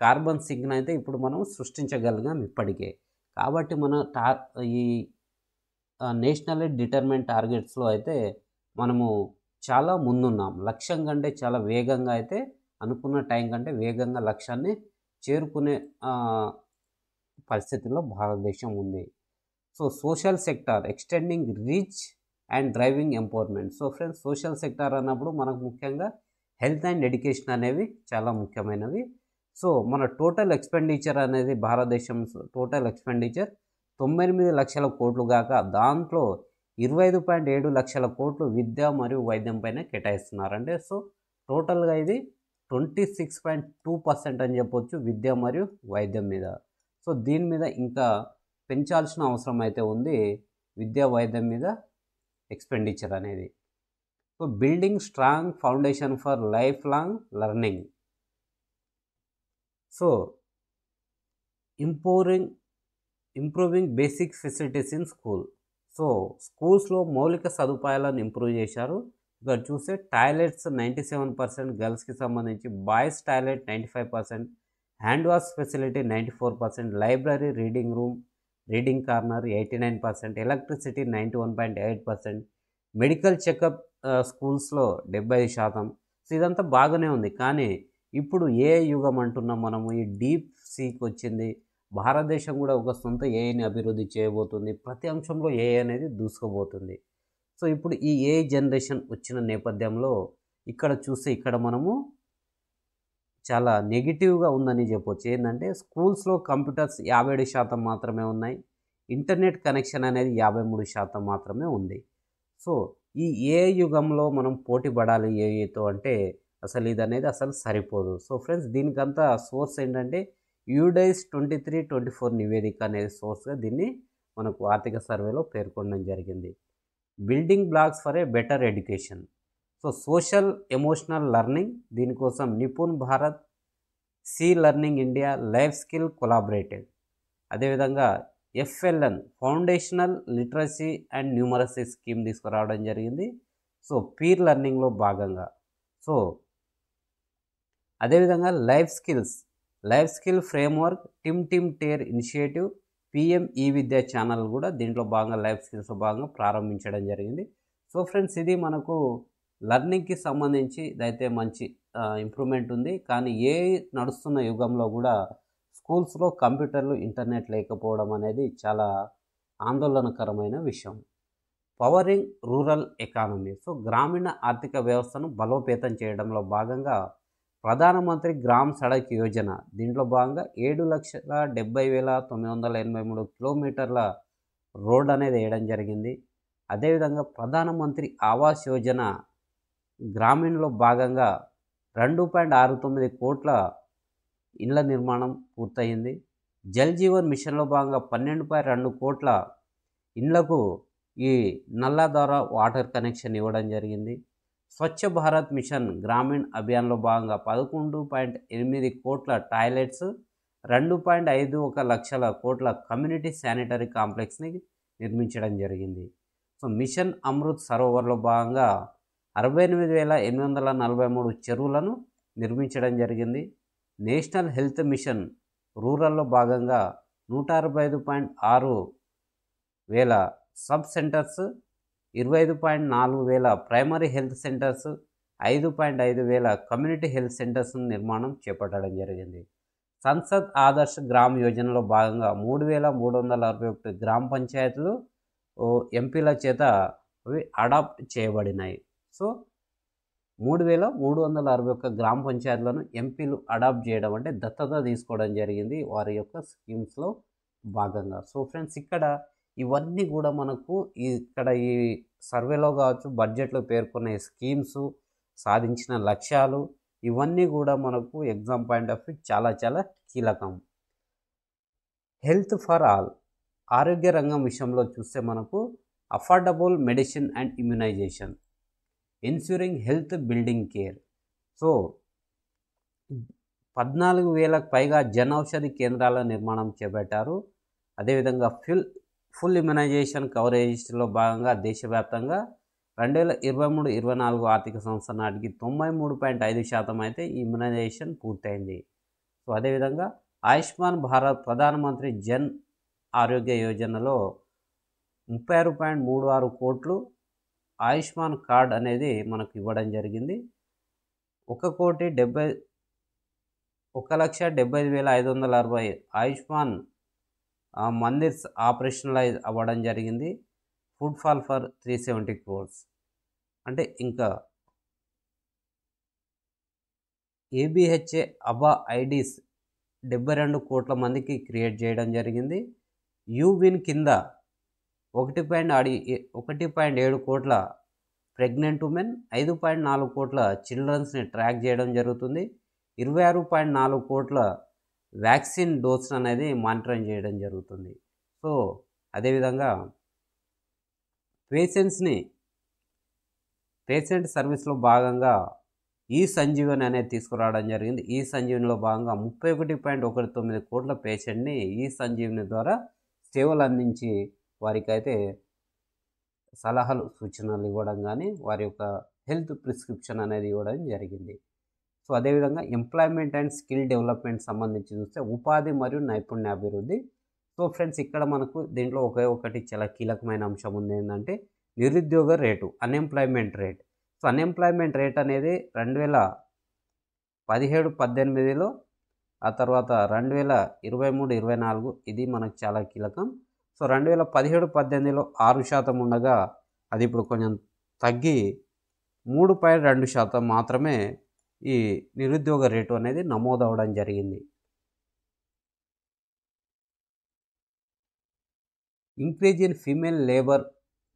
కార్బన్ సింక్ని అయితే ఇప్పుడు మనం సృష్టించగలిగాం ఇప్పటికే. కాబట్టి మన ఈ నేషనల్లీ డిటర్మైన్ టార్గెట్స్లో అయితే మనము చాలా ముందున్నాం. లక్ష్యం కంటే చాలా వేగంగా అయితే అనుకున్న టైం కంటే వేగంగా లక్ష్యాన్ని చేరుకునే పరిస్థితిలో భారతదేశం ఉంది. So social sector extending reach and driving empowerment. So friends social sector అన్నప్పుడు మనకు ముఖ్యంగా హెల్త్ అండ్ ఎడ్యుకేషన్ అనేవి చాలా ముఖ్యమైనవి. సో మన టోటల్ ఎక్స్పెండిచర్ అనేది భారతదేశం టోటల్ ఎక్స్పెండిచర్ 98 లక్షల కోట్లు కాక దాంట్లో 25.7 లక్షల కోట్లు విద్య మరియు వైద్యం పైన కేటాయిస్తున్నారు. అంటే సో టోటల్గా ఇది 26.2% అని చెప్పొచ్చు విద్య మరియు వైద్యం మీద. సో దీని మీద ఇంకా పెంచాల్సిన అవసరం అయితే ఉంది, విద్యా వైద్యం మీద ఎక్స్పెండిచర్ అనేది. So building strong foundation for life long learning. So improving basic facilities in school. So స్కూల్స్లో మౌలిక సదుపాయాలను ఇంప్రూవ్ చేశారు. ఇక్కడ చూస్తే టాయిలెట్స్ 97%, గర్ల్స్కి సంబంధించి boys toilet 95%, hand wash facility 94%, library, reading room, reading corner 89%, electricity 91.8%, medical checkup స్కూల్స్లో 70%. సో ఇదంతా బాగానే ఉంది. కానీ ఇప్పుడు ఏఐ యుగం అంటున్నాం మనము. ఈ డీప్ సీక్ వచ్చింది. భారతదేశం కూడా ఒక సొంత ఏఐని అభివృద్ధి చేయబోతుంది. ప్రతి అంశంలో ఏఐ అనేది దూసుకుపోతుంది. సో ఇప్పుడు ఈ ఏఐ జనరేషన్ వచ్చిన నేపథ్యంలో ఇక్కడ చూస్తే ఇక్కడ మనము చాలా నెగిటివ్గా ఉందని చెప్పొచ్చు. ఏంటంటే స్కూల్స్లో కంప్యూటర్స్ 57% మాత్రమే ఉన్నాయి. ఇంటర్నెట్ కనెక్షన్ అనేది 53% మాత్రమే ఉంది. సో ఈ ఏఐ యుగంలో మనం పోటీ పడాలి ఏఐతో అంటే అసలు ఇది అనేది అసలు సరిపోదు. సో ఫ్రెండ్స్, దీనికంతా సోర్స్ ఏంటంటే యూడైస్ 23-24 నివేదిక అనేది సోర్స్గా దీన్ని మనకు ఆర్థిక సర్వేలో పేర్కొనడం జరిగింది. Building blocks for a better education. So social emotional learning, దీనికోసం Nipun Bharat, SEE learning India, life skill collaborated. అదేవిధంగా FLN foundational literacy and numeracy scheme తీసుకురావడం జరిగింది. సో పీర్ లెర్నింగ్లో భాగంగా. సో అదేవిధంగా లైఫ్ స్కిల్ ఫ్రేమ్వర్క్, టిమ్ టేర్ initiative, PM e Vidya channel కూడా దీంట్లో భాగంగా లైఫ్ స్కిల్స్లో భాగంగా ప్రారంభించడం జరిగింది. సో ఫ్రెండ్స్, ఇది మనకు లెర్నింగ్కి సంబంధించి అయితే మంచి ఇంప్రూవ్మెంట్ ఉంది. కానీ ఏ నడుస్తున్న యుగంలో కూడా స్కూల్స్లో కంప్యూటర్లు, ఇంటర్నెట్ లేకపోవడం అనేది చాలా ఆందోళనకరమైన విషయం. Pouring rural economy. సో గ్రామీణ ఆర్థిక వ్యవస్థను బలోపేతం చేయడంలో భాగంగా ప్రధానమంత్రి గ్రామ్ సడక్ యోజన, దీంట్లో భాగంగా 7,70,983 కిలోమీటర్ల రోడ్ అనేది వేయడం జరిగింది. అదేవిధంగా ప్రధానమంత్రి ఆవాస్ యోజన గ్రామీణలో భాగంగా 2.69 కోట్ల ఇళ్ల నిర్మాణం పూర్తయింది. జల్ జీవన్ మిషన్లో భాగంగా 12.2 కోట్ల ఇండ్లకు ఈ నల్లా ద్వారా వాటర్ కనెక్షన్ ఇవ్వడం జరిగింది. స్వచ్ఛ భారత్ మిషన్ గ్రామీణ్ అభియాన్లో భాగంగా 11.8 కోట్ల టాయిలెట్స్, 2.51 లక్షల కోట్ల కమ్యూనిటీ శానిటరీ కాంప్లెక్స్ని నిర్మించడం జరిగింది. సో మిషన్ అమృత్ సరోవర్లో భాగంగా 68,843 చెరువులను నిర్మించడం జరిగింది. నేషనల్ హెల్త్ మిషన్ రూరల్లో భాగంగా 165.6 వేల సబ్ సెంటర్స్, 25.4 వేల ప్రైమరీ హెల్త్ సెంటర్స్, 5.5 వేల కమ్యూనిటీ హెల్త్ సెంటర్స్ నిర్మాణం చేపట్టడం జరిగింది. సంసద్ ఆదర్శ్ గ్రామ్ యోజనలో భాగంగా 3,361 గ్రామ పంచాయతీలు ఎంపీల చేత అవి అడాప్ట్ చేయబడినాయి. సో 3,361 గ్రామ పంచాయతీలను ఎంపీలు అడాప్ట్ చేయడం అంటే దత్తత తీసుకోవడం జరిగింది వారి యొక్క స్కీమ్స్లో భాగంగా. సో ఫ్రెండ్స్, ఇక్కడ ఇవన్నీ కూడా మనకు ఇక్కడ ఈ సర్వేలో కావచ్చు, బడ్జెట్లో పేర్కొనే స్కీమ్స్, సాధించిన లక్ష్యాలు, ఇవన్నీ కూడా మనకు ఎగ్జామ్ పాయింట్ ఆఫ్ వ్యూ చాలా చాలా కీలకం. హెల్త్ ఫర్ ఆల్, ఆరోగ్య రంగం విషయంలో చూస్తే మనకు affordable medicine and immunization, ensuring health building care. So 14,000కు పైగా జన ఔషధి కేంద్రాల నిర్మాణం చేపట్టారు. అదేవిధంగా ఫుల్ ఇమ్యునైజేషన్ కవరేజ్లో భాగంగా దేశవ్యాప్తంగా 2023-24 ఆర్థిక సంవత్సరం నాటికి 93.5% అయితే ఈ ఇమ్యునైజేషన్ పూర్తయింది. సో అదేవిధంగా ఆయుష్మాన్ భారత్ ప్రధానమంత్రి జన్ ఆరోగ్య యోజనలో 36.36 కోట్లు ఆయుష్మాన్ కార్డ్ అనేది మనకు ఇవ్వడం జరిగింది. 1,70,560 ఆయుష్మాన్ మందిర్స్ ఆపరేషనలైజ్ అవ్వడం జరిగింది. Food fall for 370 crores. అంటే ఇంకా ఏబిహెచ్ఏ అబా ఐడీస్ 72 కోట్ల మందికి క్రియేట్ చేయడం జరిగింది. యూవిన్ కింద 1.7 కోట్ల ప్రెగ్నెంట్ ఉమెన్, 5.4 కోట్ల చిల్డ్రన్స్ని ట్రాక్ చేయడం జరుగుతుంది. 26.4 కోట్ల వ్యాక్సిన్ డోస్ అనేది మానిటరింగ్ చేయడం జరుగుతుంది. సో అదేవిధంగా పేషెంట్ సర్వీస్లో భాగంగా ఈ సంజీవని అనేది తీసుకురావడం జరిగింది. ఈ సంజీవనిలో భాగంగా 31.19 కోట్ల పేషెంట్ని ఈ సంజీవని ద్వారా సేవలు అందించి వారికైతే సలహాలు, సూచనలు ఇవ్వడం కానీ వారి యొక్క హెల్త్ ప్రిస్క్రిప్షన్ అనేది ఇవ్వడం జరిగింది. సో అదేవిధంగా ఎంప్లాయ్మెంట్ అండ్ స్కిల్ డెవలప్మెంట్ సంబంధించి చూస్తే ఉపాధి మరియు నైపుణ్యాభివృద్ధి. సో ఫ్రెండ్స్, ఇక్కడ మనకు దీంట్లో ఒకటి చాలా కీలకమైన అంశం ఉంది. ఏంటంటే నిరుద్యోగ rate, unemployment rate. So unemployment rate అనేది 17-18లో, ఆ తర్వాత 2023-24 ఇది మనకు చాలా కీలకం. సో 2017-18లో 6% ఉండగా అది ఇప్పుడు కొంచెం తగ్గి 3.2% మాత్రమే ఈ నిరుద్యోగ రేటు అనేది నమోదవడం జరిగింది. Increase in female labour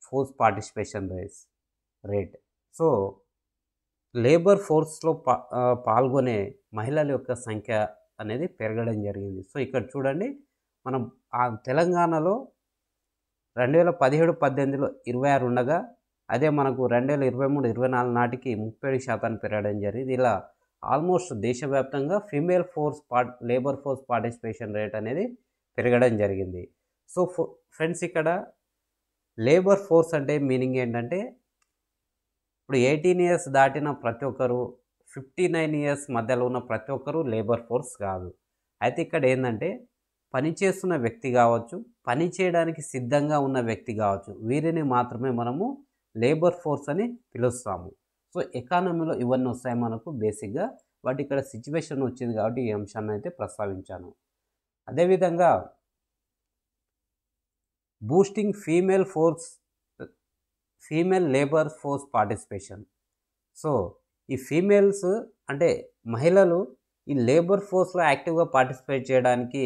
force participation rate. So labour ఫోర్స్లో పాల్గొనే మహిళల యొక్క సంఖ్య అనేది పెరగడం జరిగింది. సో ఇక్కడ చూడండి, మనం తెలంగాణలో 2017-18లో 26 ఉండగా అదే మనకు 2023-24 నాటికి 37% పెరగడం జరిగింది. ఇలా ఆల్మోస్ట్ దేశవ్యాప్తంగా female labour force participation rate అనేది పెరగడం జరిగింది. సో ఫ్రెండ్స్, ఇక్కడ లేబర్ ఫోర్స్ అంటే మీనింగ్ ఏంటంటే, ఇప్పుడు 18 ఇయర్స్ దాటిన ప్రతి ఒక్కరు, 59 ఇయర్స్ మధ్యలో ఉన్న ప్రతి ఒక్కరు లేబర్ ఫోర్స్ కాదు. అయితే ఇక్కడ ఏంటంటే, పనిచేస్తున్న వ్యక్తి కావచ్చు, పని చేయడానికి సిద్ధంగా ఉన్న వ్యక్తి కావచ్చు, వీరిని మాత్రమే మనము లేబర్ ఫోర్స్ అని పిలుస్తాము. సో ఎకానమీలో ఇవన్నీ వస్తాయి మనకు బేసిక్గా, బట్ ఇక్కడ సిచ్యువేషన్ వచ్చింది కాబట్టి ఈ అంశాన్ని అయితే ప్రస్తావించాను. అదేవిధంగా boosting female labour force participation. So ఈ ఫీమేల్స్ అంటే మహిళలు ఈ లేబర్ ఫోర్స్లో యాక్టివ్గా పార్టిసిపేట్ చేయడానికి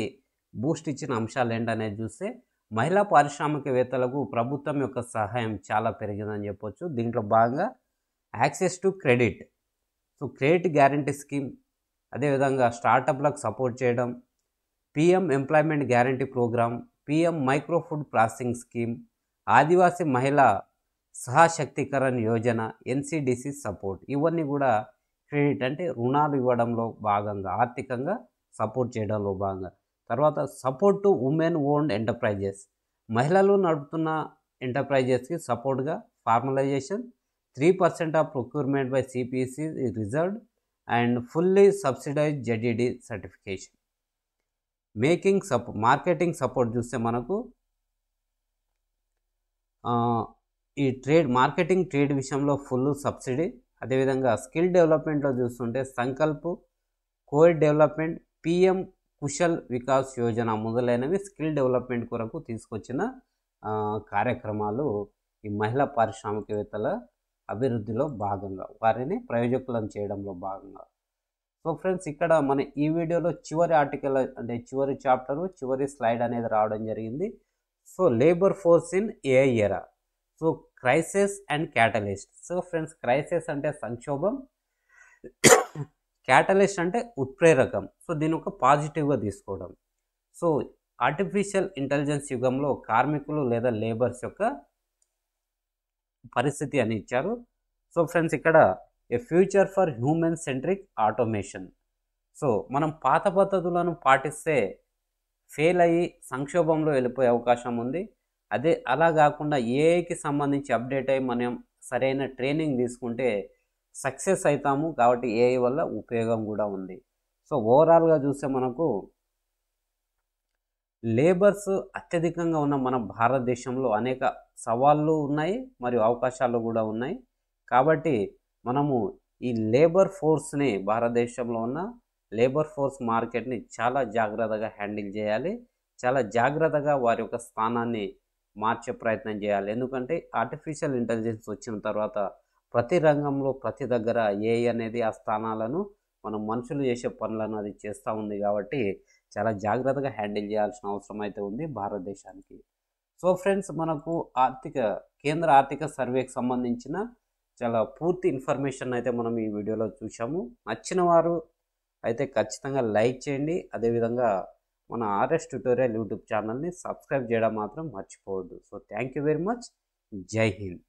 బూస్ట్ ఇచ్చిన అంశాలు ఏంటనేది చూస్తే, మహిళా పారిశ్రామికవేత్తలకు ప్రభుత్వం యొక్క సహాయం చాలా పెరిగిందని చెప్పొచ్చు. దీంట్లో భాగంగా access to credit, so credit guarantee scheme, అదేవిధంగా స్టార్టప్లకు సపోర్ట్ చేయడం, PM employment guarantee programme, PM micro food processing scheme, Adivasi Mahila Sashaktikaran Yojana, NCDC support, ఇవన్నీ కూడా క్రెడిట్ అంటే రుణాలు ఇవ్వడంలో భాగంగా, ఆర్థికంగా సపోర్ట్ చేయడంలో భాగంగా. తర్వాత support to women owned enterprises, మహిళలు నడుపుతున్న ఎంటర్ప్రైజెస్కి సపోర్ట్గా formalization, 3% of procurement by CPC reserved and fully subsidized ZED certification. Marketing support చూస్తే మనకు ఈ ట్రేడ్ విషయంలో ఫుల్ సబ్సిడీ. అదేవిధంగా స్కిల్ డెవలప్మెంట్లో చూస్తుంటే Sankalp, Covid development, PM Kushal Vikas Yojana మొదలైనవి స్కిల్ డెవలప్మెంట్ కొరకు తీసుకొచ్చిన కార్యక్రమాలు ఈ మహిళా పారిశ్రామికవేత్తల అభివృద్ధిలో భాగంగా, వారిని ప్రయోజకులను చేయడంలో భాగంగా. సో ఫ్రెండ్స్, ఇక్కడ మన ఈ వీడియోలో చివరి ఆర్టికల్ అంటే చివరి చాప్టరు, చివరి స్లైడ్ అనేది రావడం జరిగింది. So labour force in AI era. So crisis and catalyst. So friends, crisis అంటే సంక్షోభం, క్యాటలిస్ట్ అంటే ఉత్ప్రేరకం. సో దీని ఒక పాజిటివ్గా తీసుకోవడం. సో ఆర్టిఫిషియల్ ఇంటెలిజెన్స్ యుగంలో కార్మికులు లేదా లేబర్స్ యొక్క పరిస్థితి అని ఇచ్చారు. సో ఫ్రెండ్స్, ఇక్కడ a future for human centric automation. So మనం పాత పద్ధతులను పాటిస్తే ఫెయిల్ అయ్యి సంక్షోభంలో వెళ్ళిపోయే అవకాశం ఉంది. అలా కాకుండా ఏఐకి సంబంధించి అప్డేట్ అయ్యి మనం సరైన ట్రైనింగ్ తీసుకుంటే సక్సెస్ అవుతాము. కాబట్టి ఏఐ వల్ల ఉపయోగం కూడా ఉంది. సో ఓవరాల్గా చూస్తే మనకు లేబర్స్ అత్యధికంగా ఉన్న మన భారతదేశంలో అనేక సవాళ్ళు ఉన్నాయి మరియు అవకాశాలు కూడా ఉన్నాయి. కాబట్టి మనము ఈ లేబర్ ఫోర్స్ని, భారతదేశంలో ఉన్న లేబర్ ఫోర్స్ మార్కెట్ని చాలా జాగ్రత్తగా హ్యాండిల్ చేయాలి. చాలా జాగ్రత్తగా వారి యొక్క స్థానాన్ని మార్చే ప్రయత్నం చేయాలి. ఎందుకంటే ఆర్టిఫిషియల్ ఇంటెలిజెన్స్ వచ్చిన తర్వాత ప్రతి రంగంలో ప్రతి దగ్గర ఏఐ అనేది ఆ స్థానాలను మనం మనుషులు చేసే పనులను అది చేస్తూ ఉంది. కాబట్టి చాలా జాగ్రత్తగా హ్యాండిల్ చేయాల్సిన అవసరం అయితే ఉంది భారతదేశానికి. సో ఫ్రెండ్స్, మనకు కేంద్ర ఆర్థిక సర్వేకి సంబంధించిన చాలా పూర్తి ఇన్ఫర్మేషన్ అయితే మనం ఈ వీడియోలో చూసాము. నచ్చిన వారు అయితే ఖచ్చితంగా లైక్ చేయండి. అదేవిధంగా మన ఆర్ఎస్ ట్యుటోరియల్ యూట్యూబ్ ఛానల్ని సబ్స్క్రైబ్ చేయడం మాత్రం మర్చిపోవద్దు. So thank you very much. జై హింద్.